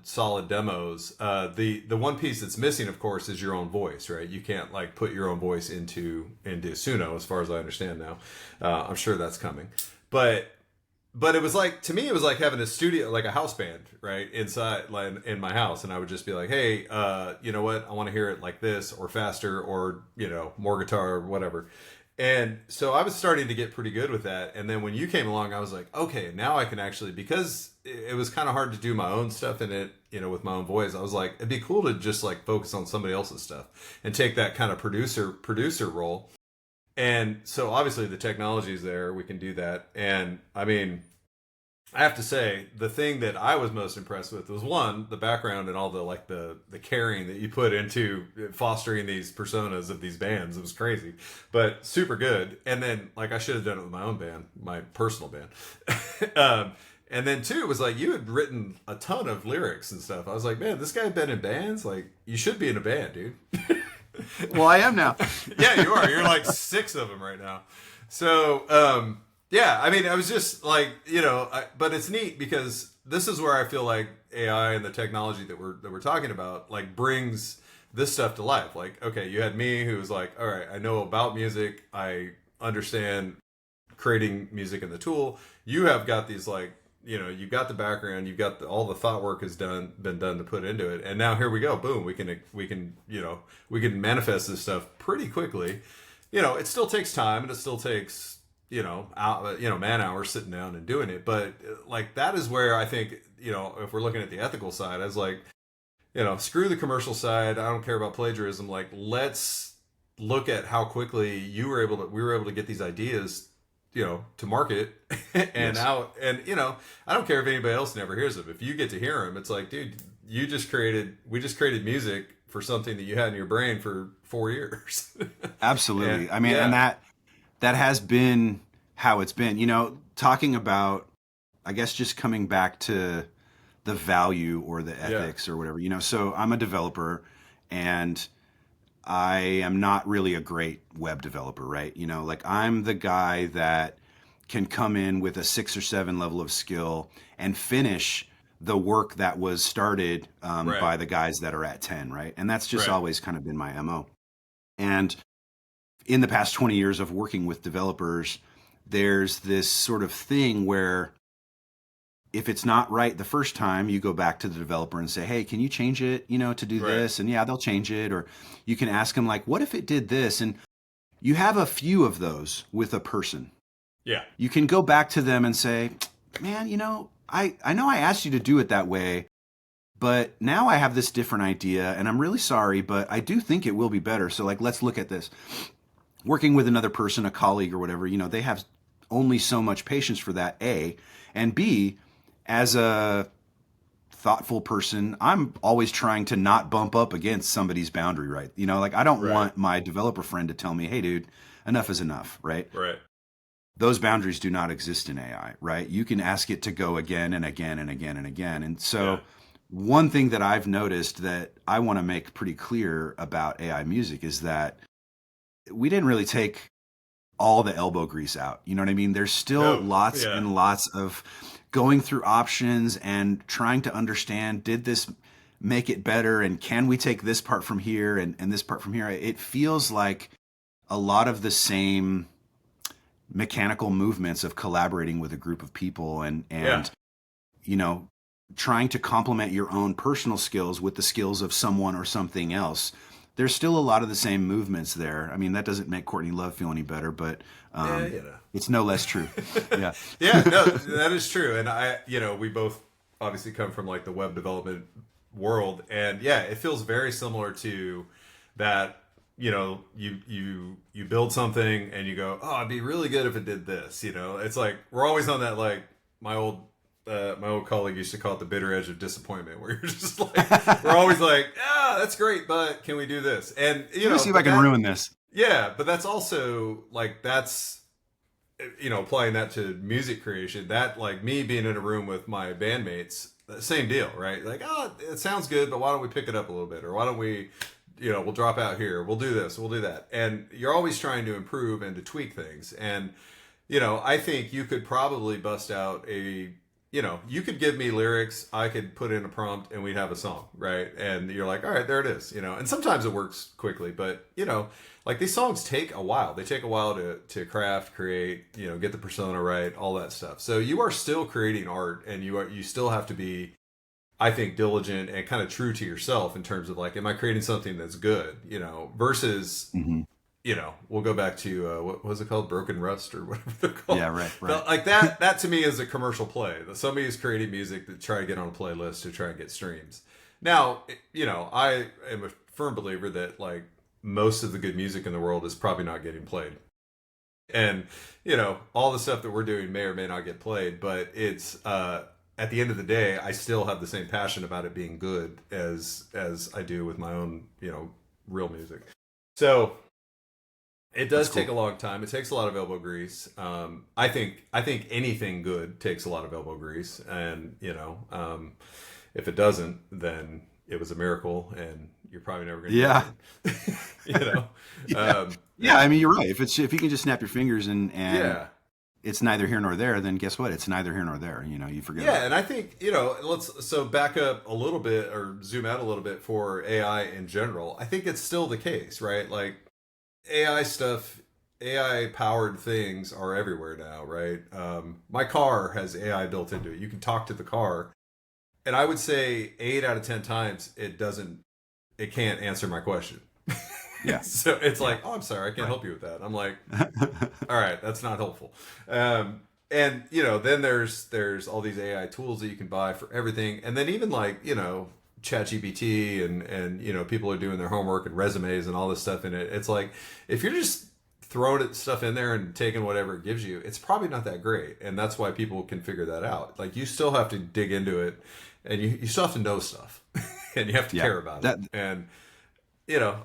demos. The one piece that's missing, of course, is your own voice, right? You can't like put your own voice into Suno, as far as I understand now. I'm sure that's coming. But it was like, to me, it was like having a studio, like a house band, right? Inside, like in my house. And I would just be like, hey, you know what? I want to hear it like this or faster or, more guitar or whatever. And so I was starting to get pretty good with that. And then when you came along, I was like, okay, now I can actually, because it was kind of hard to do my own stuff in it, with my own voice. I was like, it'd be cool to just like focus on somebody else's stuff and take that kind of producer role. And so obviously the technology is there. We can do that. And I mean, I have to say, the thing that I was most impressed with was, one, the background and all the like the caring that you put into fostering these personas of these bands. It was crazy, but super good. And then like I should have done it with my own band, my personal band. And then two, it was like you had written a ton of lyrics and stuff. I was like, man, this guy had been in bands. Like, you should be in a band, dude. Well, I am now. Yeah, you are. You're like 6 of them right now. So, yeah, I mean, I was just like, but it's neat because this is where I feel like AI and the technology that we're talking about like brings this stuff to life. Like, okay, you had me who was like, all right, I know about music, I understand creating music in the tool. You have got these like, you've got the background, you've got all the thought work has been done to put into it, and now here we go, boom, we can manifest this stuff pretty quickly. It still takes time and it still takes man hours sitting down and doing it. But like, that is where I think, if we're looking at the ethical side, I was like, screw the commercial side. I don't care about plagiarism. Like, let's look at how quickly we were able to get these ideas, to market and yes. out. And, I don't care if anybody else never hears them. If you get to hear them, it's like, dude, we just created music for something that you had in your brain for 4 years. Absolutely. I mean, and that has been how it's been, talking about, I guess, just coming back to the value or the ethics or whatever, so I'm a developer and I am not really a great web developer, right? Like, I'm the guy that can come in with a 6 or 7 level of skill and finish the work that was started Right. by the guys that are at 10, right? And that's just Right. always kind of been my MO. And in the past 20 years of working with developers, there's this sort of thing where if it's not right the first time, you go back to the developer and say, hey, can you change it, to do Right. this? And yeah, they'll change it. Or you can ask them like, what if it did this? And you have a few of those with a person. Yeah. You can go back to them and say, man, I know I asked you to do it that way, but now I have this different idea and I'm really sorry, but I do think it will be better. So like, let's look at this. Working with another person, a colleague or whatever, they have only so much patience for that, A. And B, as a thoughtful person, I'm always trying to not bump up against somebody's boundary, right? Like I don't Right. want my developer friend to tell me, hey, dude, enough is enough, right? Right. Those boundaries do not exist in AI, right? You can ask it to go again and again and again and again. And so one thing that I've noticed that I want to make pretty clear about AI music is that we didn't really take all the elbow grease out. You know what I mean? There's still lots and lots of going through options and trying to understand, did this make it better? And can we take this part from here and this part from here? It feels like a lot of the same mechanical movements of collaborating with a group of people and trying to complement your own personal skills with the skills of someone or something else. There's still a lot of the same movements there. I mean, that doesn't make Courtney Love feel any better, but it's no less true. Yeah. Yeah, no, that is true. And we both obviously come from like the web development world. And yeah, it feels very similar to that. You build something and you go, oh, it'd be really good if it did this. It's like we're always on that. Like my old colleague used to call it the bitter edge of disappointment, where you're just like, we're always like, that's great, but can we do this? And Let me see if I can ruin this. Yeah, but that's also like that's applying that to music creation. That like me being in a room with my bandmates, same deal, right? Like, it sounds good, but why don't we pick it up a little bit, or why don't we? We'll drop out here. We'll do this. We'll do that. And you're always trying to improve and to tweak things. And, I think you could probably bust out you could give me lyrics. I could put in a prompt and we'd have a song, right? And you're like, all right, there it is. And sometimes it works quickly, but, like these songs take a while. They take a while to craft, create, get the persona right, all that stuff. So you are still creating art and you still have to be, I think, diligent and kind of true to yourself in terms of like, am I creating something that's good, versus, we'll go back to, what was it called? Broken Rust or whatever they're called. Yeah, right. Like that to me is a commercial play. Somebody is creating music to try to get on a playlist to try and get streams. Now, I am a firm believer that like most of the good music in the world is probably not getting played. And, all the stuff that we're doing may or may not get played, but it's, at the end of the day, I still have the same passion about it being good as I do with my own, real music. So it does take a long time. It takes a lot of elbow grease. I think anything good takes a lot of elbow grease, and if it doesn't, then it was a miracle, and you're probably never going to. Yeah. I mean, you're right. If you can just snap your fingers and it's neither here nor there, then guess what? It's neither here nor there. You forget. Yeah, and I think, let's back up a little bit or zoom out a little bit for AI in general. I think it's still the case, right? Like AI stuff, AI powered things are everywhere now, right? My car has AI built into it. You can talk to the car, and I would say 8 out of 10 times it can't answer my question. Yeah. So it's like, oh, I'm sorry, I can't help you with that. I'm like, all right, that's not helpful. And then there's all these AI tools that you can buy for everything, and then even like ChatGPT and people are doing their homework and resumes and all this stuff in it. It's like if you're just throwing stuff in there and taking whatever it gives you, it's probably not that great, and that's why people can figure that out. Like you still have to dig into it, and you still have to know stuff, and you have to care about it. And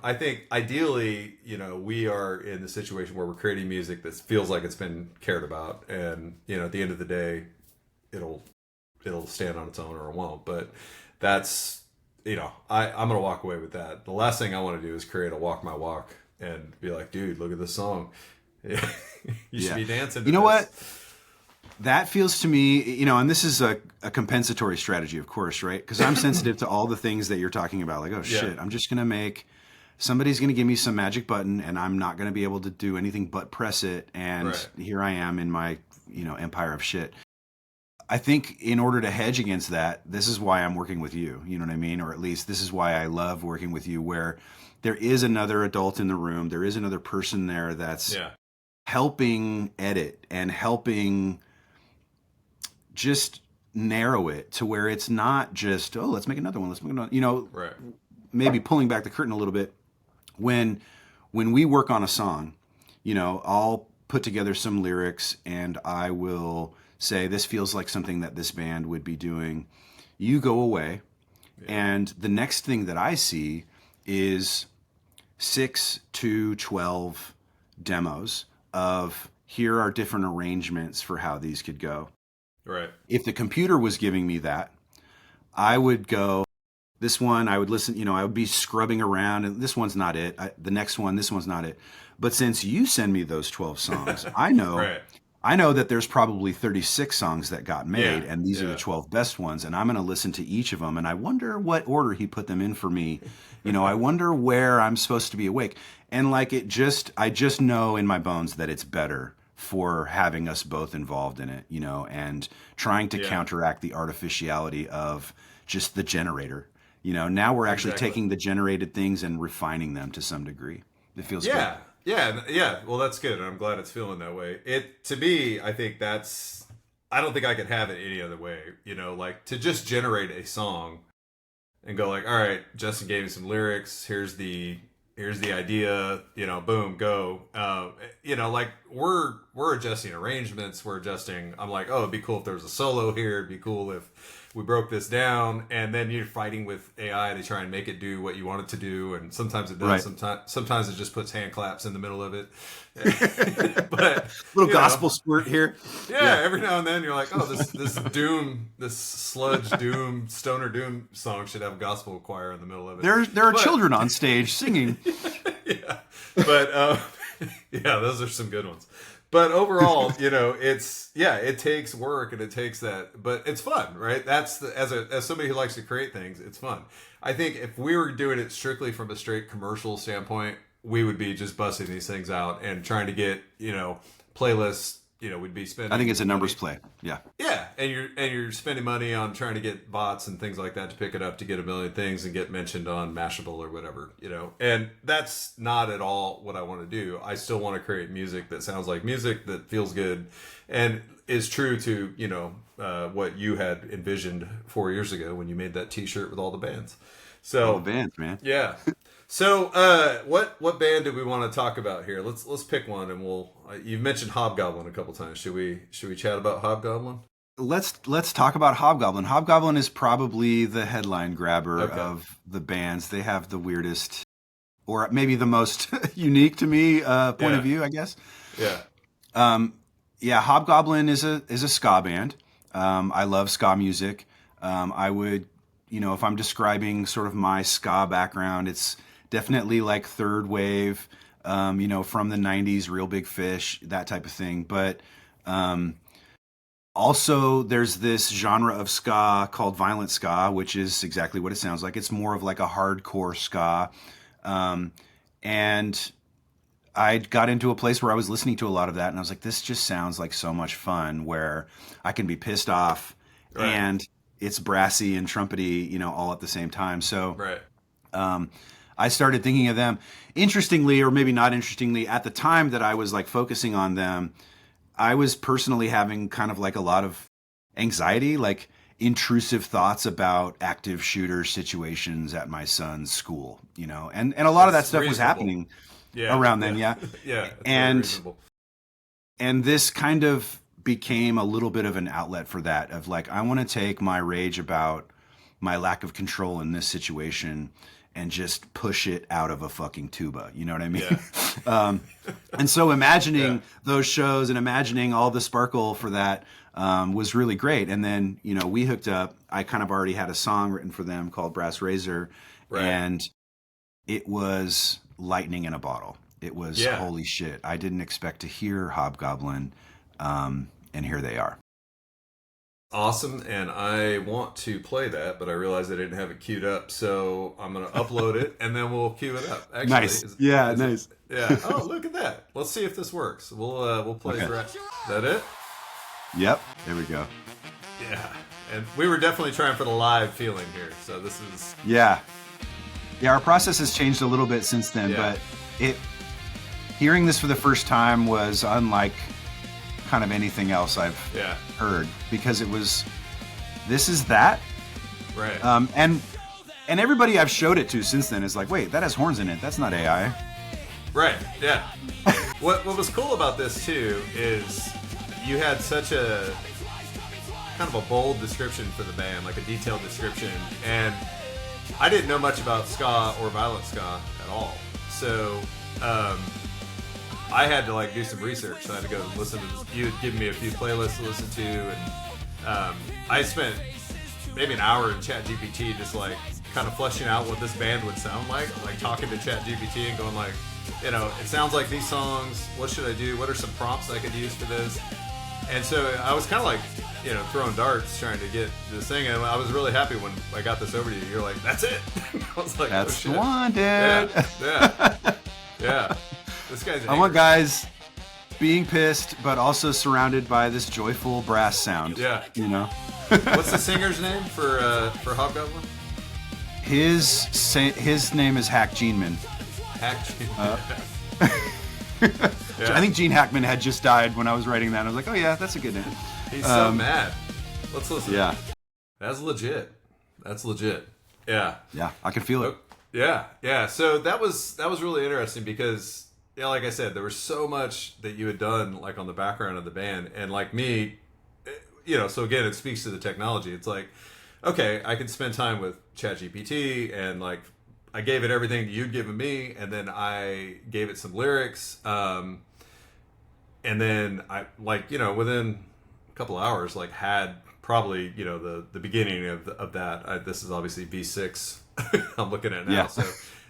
I think ideally, we are in the situation where we're creating music that feels like it's been cared about, and at the end of the day, it'll stand on its own or it won't. But that's I'm gonna walk away with that. The last thing I want to do is create a walk my walk and be like, dude, look at this song. You should be dancing. You know what? That feels to me, and this is a compensatory strategy, of course, right? Because I'm sensitive to all the things that you're talking about. Like, oh shit, I'm just gonna make somebody's gonna give me some magic button, and I'm not gonna be able to do anything but press it. And here I am in my empire of shit. I think in order to hedge against that, this is why I'm working with you. You know what I mean? Or at least this is why I love working with you, where there is another adult in the room, there is another person there that's helping edit and helping just narrow it to where it's not just, oh, let's make another one, let's make another, maybe pulling back the curtain a little bit. When we work on a song, I'll put together some lyrics and I will say, this feels like something that this band would be doing. You go away, and the next thing that I see is 6 to 12 demos of, here are different arrangements for how these could go. Right. If the computer was giving me that, I would go, this one, I would listen, I would be scrubbing around, and this one's not it. The next one, this one's not it. But since you send me those 12 songs, I know I know that there's probably 36 songs that got made, and these are the 12 best ones, and I'm going to listen to each of them, and I wonder what order he put them in for me. I wonder where I'm supposed to be awake. And like I just know in my bones that it's better for having us both involved in it, and trying to counteract the artificiality of just the generator. Now we're actually taking the generated things and refining them to some degree. It feels good. Yeah. Well, that's good. And I'm glad it's feeling that way. To me, I think I don't think I could have it any other way, like to just generate a song and go like, all right, Justin gave me some lyrics. Here's the idea, boom, go. Like we're adjusting arrangements. I'm like, oh, it'd be cool if there was a solo here. It'd be cool if we broke this down. And then you're fighting with AI to try and make it do what you want it to do. And sometimes it does. Sometimes it just puts hand claps in the middle of it. But little gospel squirt here. Yeah, every now and then you're like, oh, this sludge doom, stoner doom song should have a gospel choir in the middle of it. There are children on stage singing. But those are some good ones. But overall, it takes work and it takes that, but it's fun, right? That's as somebody who likes to create things, it's fun. I think if we were doing it strictly from a straight commercial standpoint, we would be just busting these things out and trying to get, playlists, we'd be spending. I think it's a numbers play. Yeah. Yeah. And you're spending money on trying to get bots and things like that to pick it up to get a million things and get mentioned on Mashable or whatever, and that's not at all what I want to do. I still want to create music that sounds like music that feels good and is true to, what you had envisioned 4 years ago when you made that t-shirt with all the bands. So all the bands, man. Yeah. So, what band do we want to talk about here? Let's pick one, and you've mentioned Hobgoblin a couple times. Should we chat about Hobgoblin? Let's talk about Hobgoblin. Hobgoblin is probably the headline grabber of the bands. They have the weirdest, or maybe the most unique to me point of view, I guess. Yeah. Hobgoblin is a ska band. I love ska music. I would, if I'm describing sort of my ska background, it's definitely like third wave, from the 90s, Real Big Fish, that type of thing. But also there's this genre of ska called Violent Ska, which is exactly what it sounds like. It's more of like a hardcore ska. And I got into a place where I was listening to a lot of that, and I was like, this just sounds like so much fun, where I can be pissed off and it's brassy and trumpety, all at the same time. So I started thinking of them. Interestingly, or maybe not interestingly, at the time that I was like focusing on them, I was personally having kind of like a lot of anxiety, like intrusive thoughts about active shooter situations at my son's school, and a lot of that stuff was happening around then. And this kind of became a little bit of an outlet for that, of like, I want to take my rage about my lack of control in this situation and just push it out of a fucking tuba. You know what I mean? And so imagining those shows and imagining all the sparkle for that was really great. And then, we hooked up. I kind of already had a song written for them called Brass Razor. And it was lightning in a bottle. It was holy shit. I didn't expect to hear Hobgoblin. And here they are. Awesome, and I want to play that, but I realized I didn't have it queued up, so I'm going to upload it, and then we'll queue it up. Actually, Nice. Nice. Yeah. Oh, look at that. Let's see if this works. We'll play Okay. Is that it? Yep. There we go. Yeah. And we were definitely trying for the live feeling here, so this is... Yeah. Yeah, our process has changed a little bit since then, Yeah. but hearing this for the first time was unlike kind of anything else I've heard, because this is that. Right. And everybody I've showed it to since then is like, wait, that has horns in it. That's not AI. Right, yeah. What was cool about this, too, is you had such a kind of a bold description for the band, like a detailed description, and I didn't know much about ska or violent ska at all. So, I had to like do some research. So I had to go listen to this. You had given me a few playlists to listen to, and I spent maybe an hour in ChatGPT just like kind of fleshing out what this band would sound like talking to ChatGPT and going like, you know, it sounds like these songs. What should I do? What are some prompts I could use for this? And so I was kind of like, you know, throwing darts trying to get this thing. And I was really happy when I got this over to you. You're like, that's it. I was like, That's oh, the one, dude. Yeah. This guy's I want guys being pissed, but also surrounded by this joyful brass sound. Yeah. You know? What's the singer's name for Hobgoblin? His name is Hack Geneman. Hack. I think Gene Hackman had just died when I was writing that. And I was like, oh yeah, that's a good name. He's so mad. Let's listen. Yeah. That's legit. Yeah. Yeah, I can feel it. Yeah. So that was really interesting because, yeah, like I said, there was so much that you had done like on the background of the band, and like me, you know. So again, it speaks to the technology. It's like, okay, I could spend time with ChatGPT, and like I gave it everything you'd given me, and then I gave it some lyrics, and then I like, you know, within a couple hours, like had probably, you know, the beginning of that. This is obviously V6. I'm looking at now, Yeah. so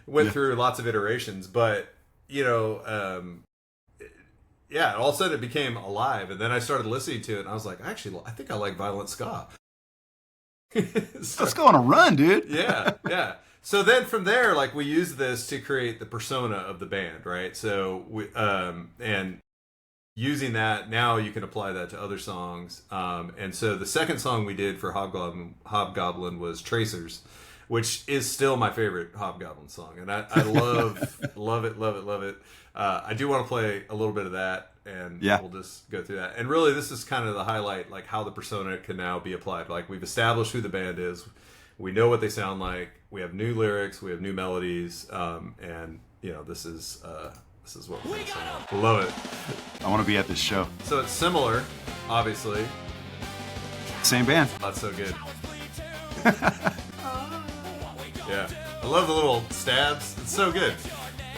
went through lots of iterations, but you know, yeah, all of a sudden it became alive, and then I started listening to it, and I was like, actually, I think I like Violent Ska. Let's go on a run, dude. Yeah. So then from there, like we used this to create the persona of the band, right? So we and using that, now you can apply that to other songs. And so the second song we did for Hobgoblin was Tracers, which is still my favorite Hobgoblin song. And I love it. I do want to play a little bit of that, and we'll just go through that. And really, this is kind of the highlight, like how the persona can now be applied. Like we've established who the band is. We know what they sound like. We have new lyrics. We have new melodies. And, you know, this is what we're going to sing. Love it. I want to be at this show. So it's similar, obviously. Same band. That's so good. Yeah. I love the little stabs. It's so good.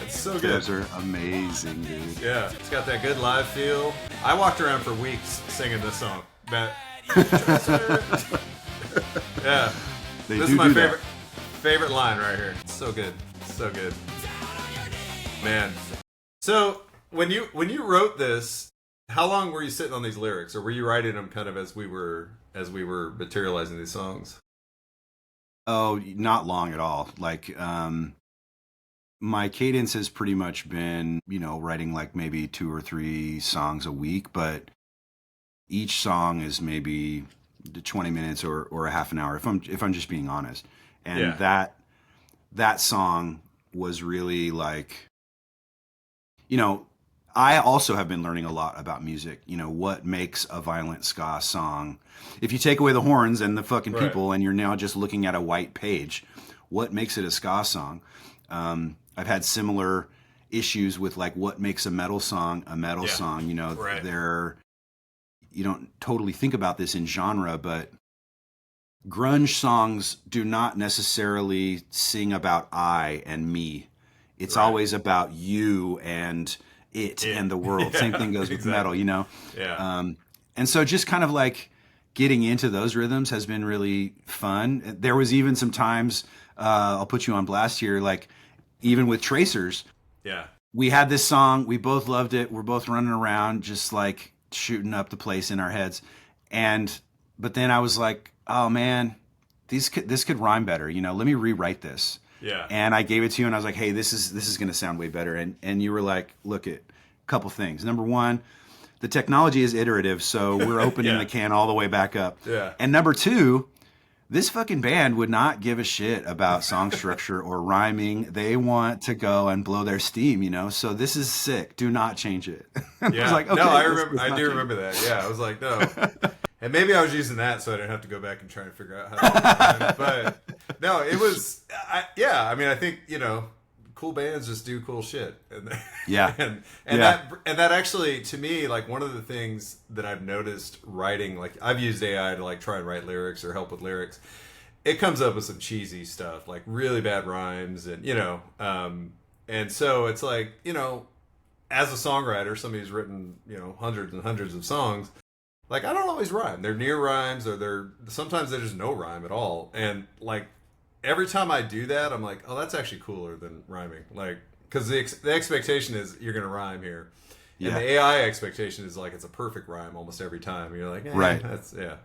It's so good. Those are amazing, dude. Yeah. It's got that good live feel. I walked around for weeks singing this song. Yeah. This is my favorite line right here. It's so good. So good. Man. So when you wrote this, how long were you sitting on these lyrics, or were you writing them kind of as we were materializing these songs? Oh, not long at all. Like, my cadence has pretty much been, you know, writing like maybe 2 or 3 songs a week, but each song is maybe 20 minutes or a half an hour, if I'm just being honest. And that song was really like, you know, I also have been learning a lot about music. You know, what makes a Violent Ska song? If you take away the horns and the fucking people, and you're now just looking at a white page, what makes it a ska song? I've had similar issues with like what makes a metal song a metal song. You know, you don't totally think about this in genre, but grunge songs do not necessarily sing about I and me. It's always about you and it and the world. Same thing goes with metal, you know? Yeah. And so just kind of like getting into those rhythms has been really fun. There was even some times, I'll put you on blast here, like even with Tracers, we had this song, we both loved it. We're both running around just like shooting up the place in our heads. And but then I was like, oh man, this could rhyme better. Let me rewrite this. Yeah. And I gave it to you, and I was like, hey, this is going to sound way better. And you were like, look at a couple things. Number one, the technology is iterative, so we're opening the can all the way back up. Yeah. And number two, this fucking band would not give a shit about song structure or rhyming. They want to go and blow their steam, So this is sick. Do not change it. Yeah. I was like, okay, no, I do remember that. Yeah. I was like, no. And maybe I was using that so I didn't have to go back and try and figure out how to do it. But no, it was, I mean, I think, cool bands just do cool shit. And, that actually, to me, like one of the things that I've noticed writing, like I've used AI to like try and write lyrics or help with lyrics. It comes up with some cheesy stuff, like really bad rhymes and, and so it's like, as a songwriter, somebody who's written, hundreds and hundreds of songs, like I don't always rhyme. They're near rhymes or sometimes there's no rhyme at all. And like every time I do that, I'm like, oh, that's actually cooler than rhyming. Like, because the expectation is you're going to rhyme here. Yeah. And the AI expectation is like it's a perfect rhyme almost every time. And you're like, right.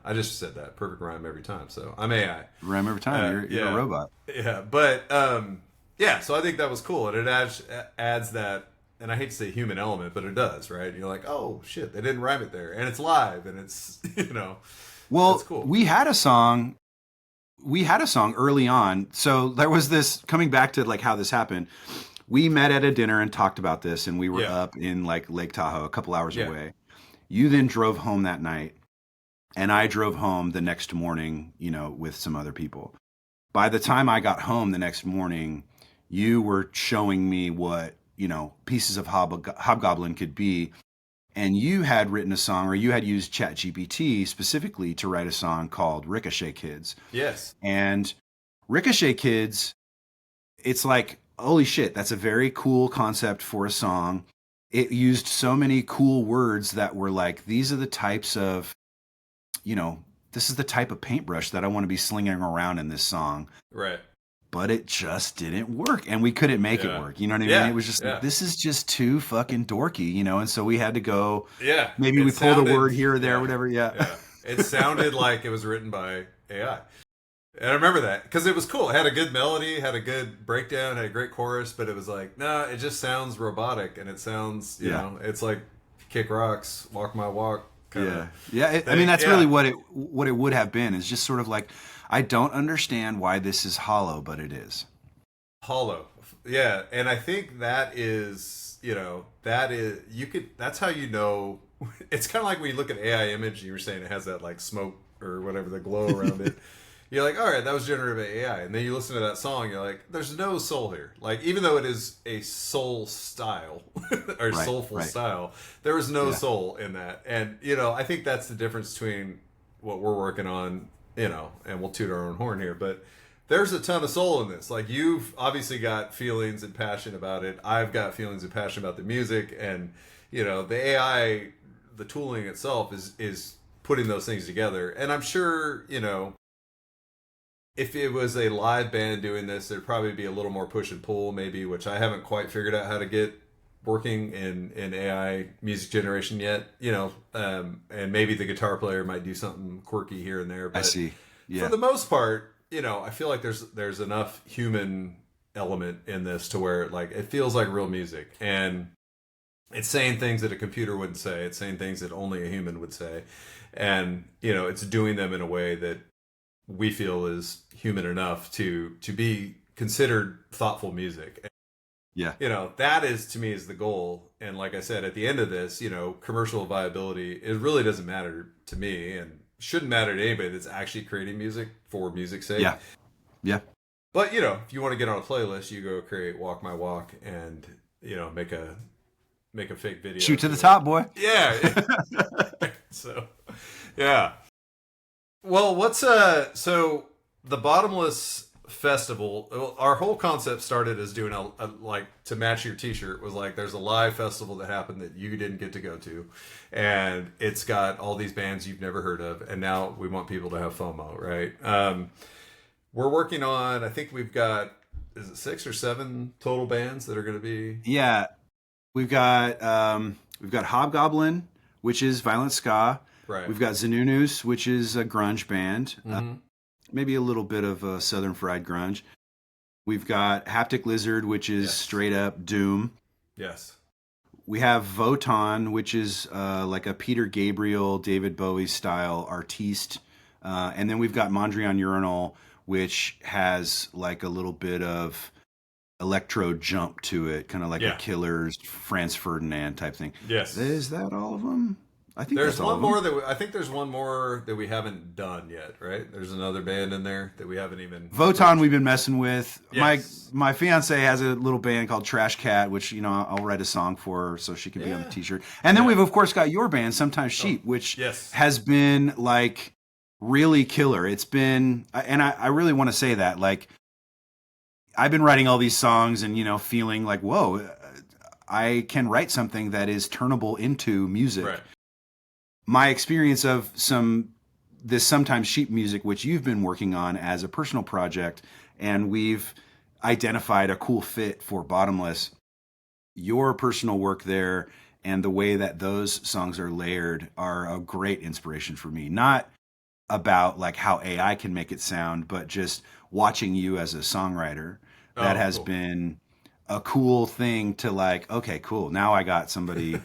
I just said that. Perfect rhyme every time. So I'm AI. Rhyme every time. You're a robot. Yeah. But, so I think that was cool. And it adds that, and I hate to say human element, but it does, right? You're like, oh shit, they didn't rhyme it there, and it's live, and it's Well, it's cool. We had a song early on. So there was this coming back to like how this happened. We met at a dinner and talked about this, and we were up in like Lake Tahoe, a couple hours away. You then drove home that night, and I drove home the next morning, with some other people. By the time I got home the next morning, you were showing me what pieces of Hobgoblin could be. And you had written a song, or you had used ChatGPT specifically to write a song called Ricochet Kids. Yes. And Ricochet Kids, it's like, holy shit, that's a very cool concept for a song. It used so many cool words that were like, these are the types of, this is the type of paintbrush that I want to be slinging around in this song. Right. But it just didn't work, and we couldn't make it work. You know what I mean? It was just this is just too fucking dorky, and so we had to go. Yeah, maybe we pulled a word here or there, or whatever. Yeah. It sounded like it was written by AI, and I remember that because it was cool. It had a good melody, had a good breakdown, had a great chorus, but it was like, no, it just sounds robotic, and it sounds, you know, it's like Kick Rocks, Walk My Walk. I mean, that's really what it would have been. Is just sort of like, I don't understand why this is hollow, but it is. Hollow. Yeah. And I think that is, that's how it's kind of like when you look at AI image, you were saying it has that like smoke or whatever, the glow around it. You're like, all right, that was generated by AI. And then you listen to that song, you're like, there's no soul here. Like, even though it is a soul style or soulful style, there is no soul in that. And, I think that's the difference between what we're working on, and we'll toot our own horn here, but there's a ton of soul in this. Like, you've obviously got feelings and passion about it. I've got feelings and passion about the music, and the AI, the tooling itself is putting those things together. And I'm sure, if it was a live band doing this, there'd probably be a little more push and pull, maybe, which I haven't quite figured out how to get working in AI music generation yet, and maybe the guitar player might do something quirky here and there. But I see. Yeah. For the most part, I feel like there's enough human element in this to where like it feels like real music, and it's saying things that a computer wouldn't say. It's saying things that only a human would say, and it's doing them in a way that we feel is human enough to be considered thoughtful music. Yeah. That is, to me, is the goal. And like I said, at the end of this, commercial viability, it really doesn't matter to me and shouldn't matter to anybody that's actually creating music for music's sake. Yeah. Yeah. But, if you want to get on a playlist, you go create Walk My Walk and, make a fake video. Shoot to the top, boy. Yeah. So, yeah. Well, so the Bottomless Festival, our whole concept started as doing a like to match your t-shirt was like there's a live festival that happened that you didn't get to go to, and it's got all these bands you've never heard of, and now we want people to have FOMO, right? We're working on, I think we've got, is it 6 or 7 total bands that are going to be? Yeah, we've got Hobgoblin, which is Violent Ska. Right. We've got Xanunus, which is a grunge band. Maybe a little bit of Southern fried grunge. We've got Haptic Lizard, which is straight up doom. Yes. We have Voton, which is like a Peter Gabriel, David Bowie style artiste. And then we've got Mondrian Urinal, which has like a little bit of electro jump to it, kind of like a Killer's Franz Ferdinand type thing. Yes. Is that all of them? I think there's that's all one more of them. I think there's one more that we haven't done yet, right? There's another band in there that we haven't even. Voton we've been messing with. Yes. My fiance has a little band called Trash Cat, which I'll write a song for her so she can be on the t-shirt. And then we've of course got your band, Sometimes Sheep, which has been like really killer. It's been, and I really want to say that, like, I've been writing all these songs and feeling like, whoa, I can write something that is turnable into music. Right. My experience of this Sometimes Sheep music, which you've been working on as a personal project, and we've identified a cool fit for Bottomless. Your personal work there and the way that those songs are layered are a great inspiration for me. Not about like how AI can make it sound, but just watching you as a songwriter. That has been a cool thing to like, okay, cool. Now I got somebody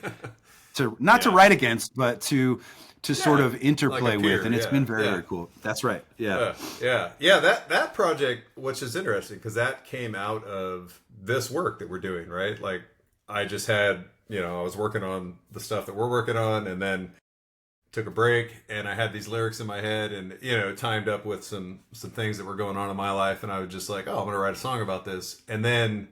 to to write against, but to sort of interplay like with, and it's been very, very cool. That's right. Yeah. That project, which is interesting because that came out of this work that we're doing, right? Like I just had, I was working on the stuff that we're working on, and then took a break, and I had these lyrics in my head, and timed up with some things that were going on in my life, and I was just like, oh, I'm gonna write a song about this. And then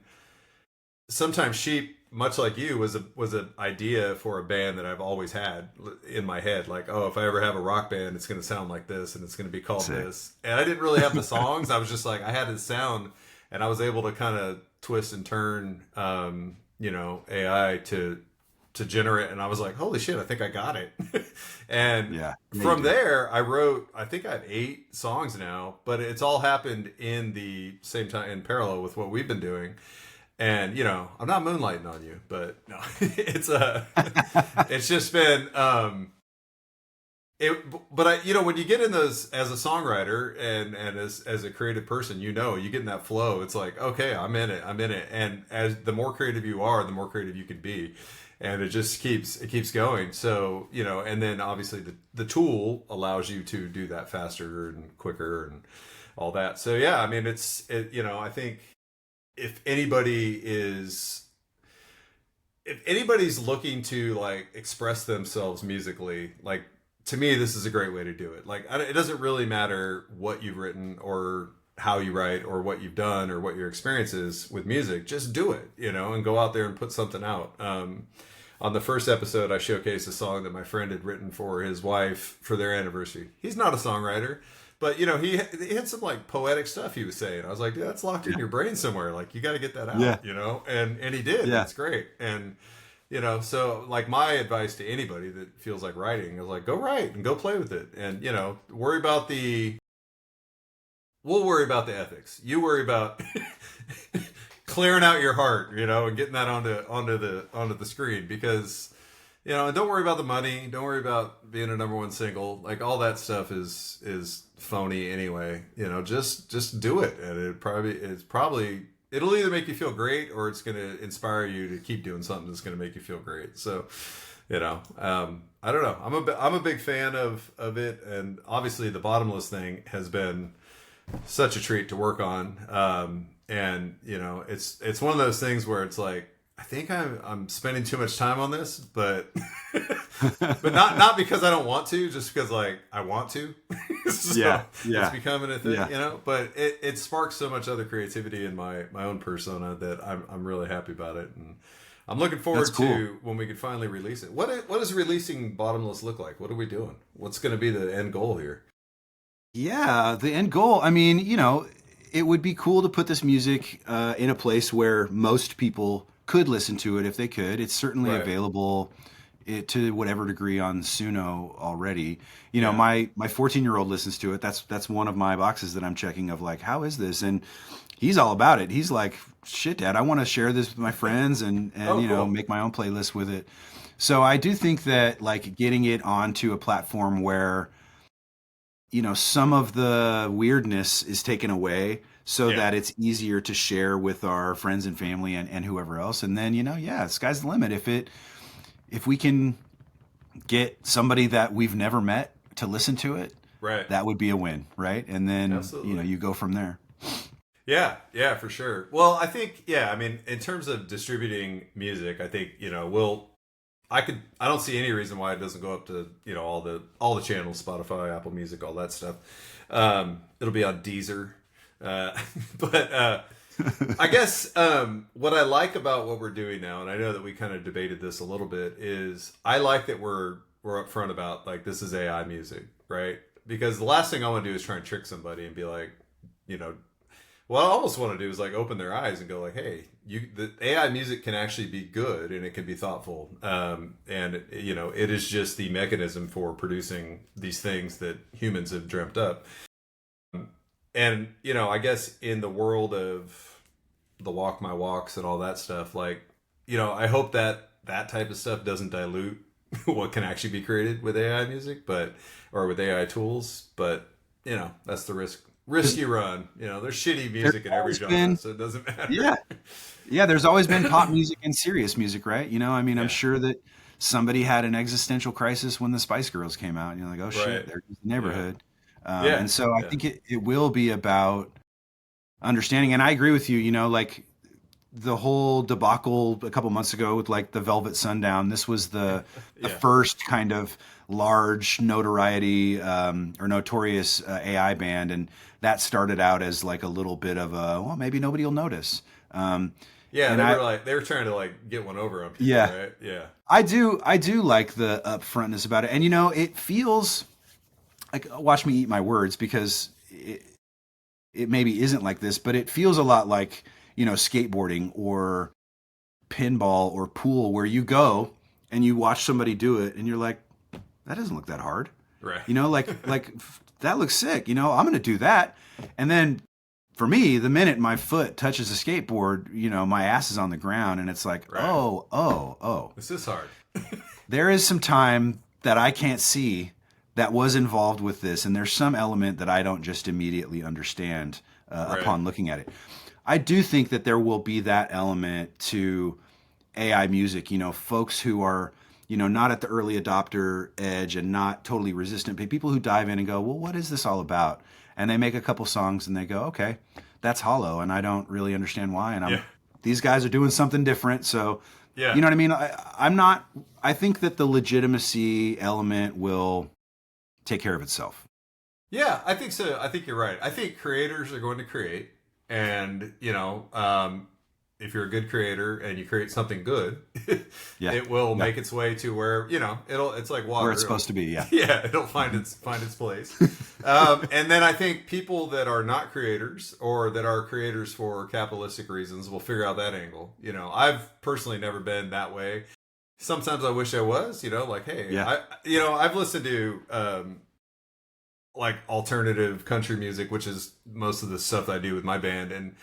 Sometimes Sheep, much like you, was an idea for a band that I've always had in my head. Like, oh, if I ever have a rock band, it's going to sound like this, and it's going to be called this. And I didn't really have the songs. I was just like, I had the sound, and I was able to kind of twist and turn, AI to generate. And I was like, holy shit, I think I got it. And from there, I wrote, I think I have 8 songs now, but it's all happened in the same time, in parallel with what we've been doing. And I'm not moonlighting on you, but no, it's just been but when you get in those as a songwriter and as a creative person, you get in that flow. It's like, okay, I'm in it, and as the more creative you are, the more creative you can be, and it just keeps going. So and then obviously the tool allows you to do that faster and quicker and all that. So yeah, I mean I think if anybody's looking to like express themselves musically, like, to me, this is a great way to do it. Like, it doesn't really matter what you've written or how you write or what you've done or what your experience is with music. Just do it, and go out there and put something out. On the first episode, I showcased a song that my friend had written for his wife for their anniversary. He's not a songwriter, but he had some like poetic stuff he was saying. I was like, dude, that's locked in your brain somewhere. Like, you got to get that out, and he did. Yeah. It's great. And so like my advice to anybody that feels like writing is like, go write and go play with it, and we'll worry about the ethics. You worry about clearing out your heart, and getting that onto the screen, because and don't worry about the money. Don't worry about being a #1 single. Like, all that stuff is phony anyway. Just do it, and it'll either make you feel great, or it's going to inspire you to keep doing something that's going to make you feel great. So, I don't know. I'm a big fan of it, and obviously the Bottomless thing has been such a treat to work on. And it's one of those things where it's like, I think I'm spending too much time on this, but but not because I don't want to, just because like I want to. So it's becoming a thing, But it sparks so much other creativity in my own persona that I'm really happy about it, and I'm looking forward to when we can finally release it. What does releasing Bottomless look like? What are we doing? What's going to be the end goal here? Yeah, the end goal. I mean, it would be cool to put this music in a place where most people could listen to it if they could. It's certainly available to whatever degree on Suno already. My 14-year-old listens to it. That's one of my boxes that I'm checking of like, how is this? And he's all about it. He's like, shit, Dad, I want to share this with my friends and cool. Make my own playlist with it. So I do think that like getting it onto a platform where, some of the weirdness is taken away so Yeah. that it's easier to share with our friends and family and whoever else. And then, yeah, sky's the limit. If we can get somebody that we've never met to listen to it, Right. that would be a win, right? And then, Absolutely. you go from there. Yeah, yeah, for sure. Well, I think, yeah, I mean, in terms of distributing music, I think, I don't see any reason why it doesn't go up to, all the channels, Spotify, Apple Music, all that stuff. It'll be on Deezer. But I guess what I like about what we're doing now, and I know that we kind of debated this a little bit, is I like that we're upfront about like this is AI music, right? Because the last thing I want to do is try and trick somebody and be like, what I almost want to do is like open their eyes and go like, hey, the AI music can actually be good and it can be thoughtful, and it is just the mechanism for producing these things that humans have dreamt up. And I guess in the world of the walk my walks and all that stuff, like I hope that type of stuff doesn't dilute what can actually be created with AI music, or with AI tools. But that's the risk you run. There's shitty music in every genre, so it doesn't matter. Yeah, there's always been pop music and serious music, right? I mean, I'm sure that somebody had an existential crisis when the Spice Girls came out, and you're like, oh shit, Right. they're in the neighborhood. And so I think it will be about understanding. And I agree with you, like the whole debacle a couple months ago with like the Velvet Sundown. This was the first kind of large notoriety or notorious AI band. And that started out as like a little bit of well, maybe nobody will notice. They were trying to like get one over on people, right? Yeah. I do like the upfrontness about it. And it feels like, watch me eat my words, because it maybe isn't like this, but it feels a lot like, skateboarding or pinball or pool, where you go and you watch somebody do it and you're like, that doesn't look that hard. Right. Like that looks sick. I'm going to do that. And then for me, the minute my foot touches a skateboard, my ass is on the ground and it's like, right. oh. This is hard. There is some time that I can't see that was involved with this. And there's some element that I don't just immediately understand upon looking at it. I do think that there will be that element to AI music, folks who are, not at the early adopter edge and not totally resistant, but people who dive in and go, well, what is this all about? And they make a couple songs and they go, okay, that's hollow. And I don't really understand why. And these guys are doing something different. So, you know what I mean? I think that the legitimacy element will take care of itself. Yeah, I think so. I think you're right. I think creators are going to create. And, if you're a good creator and you create something good, it will make its way to where, it's like water. Where it's supposed to be, yeah. Yeah, it'll find its place. And then I think people that are not creators or that are creators for capitalistic reasons will figure out that angle. I've personally never been that way. Sometimes I wish I was, like, hey, I've listened to like alternative country music, which is most of the stuff that I do with my band. And,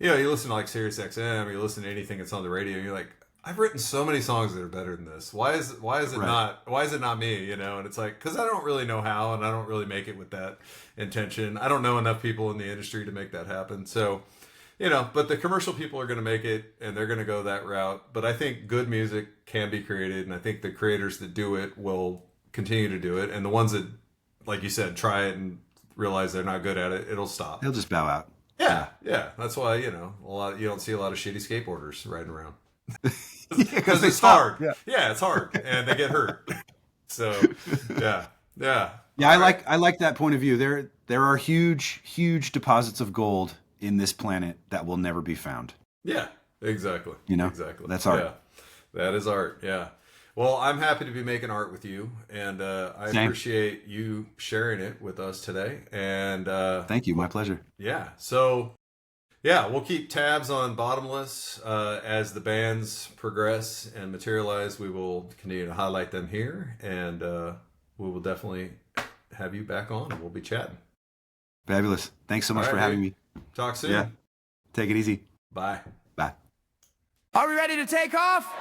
you listen to like Sirius XM or you listen to anything that's on the radio and you're like, I've written so many songs that are better than this. Why is it not me? And it's like, cause I don't really know how, and I don't really make it with that intention. I don't know enough people in the industry to make that happen. So, but the commercial people are going to make it and they're going to go that route. But I think good music can be created. And I think the creators that do it will continue to do it. And the ones that, like you said, try it and realize they're not good at it, it'll stop. They'll just bow out. Yeah. That's why, you don't see a lot of shitty skateboarders riding around. Because it's hard. Yeah, it's hard. And they get hurt. So, yeah. I like that point of view. There are huge deposits of gold in this planet that will never be found. Yeah, exactly. Exactly. That's art. Yeah, that is art. Yeah. Well, I'm happy to be making art with you, and I appreciate you sharing it with us today. And thank you, my pleasure. Yeah. So, we'll keep tabs on Bottomless as the bands progress and materialize. We will continue to highlight them here, and we will definitely have you back on, and we'll be chatting. Fabulous. Thanks so much for having me. Talk soon. Yeah. Take it easy. Bye. Bye. Are we ready to take off?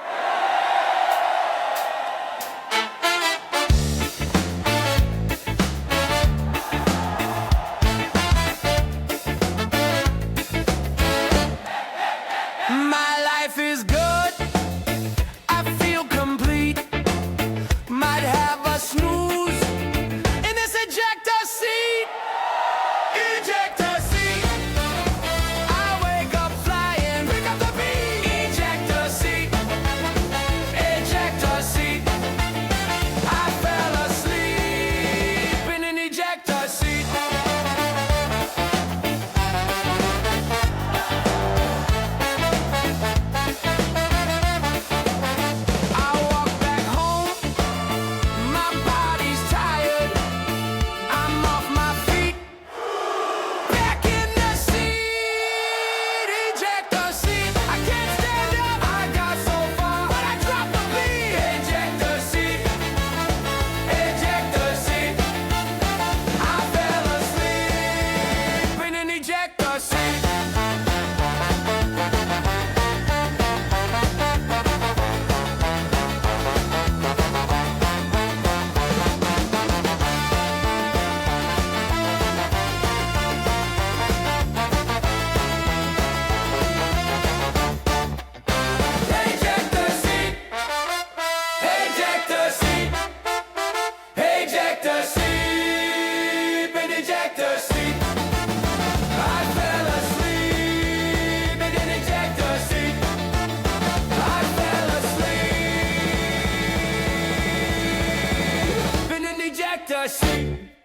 ecstasy.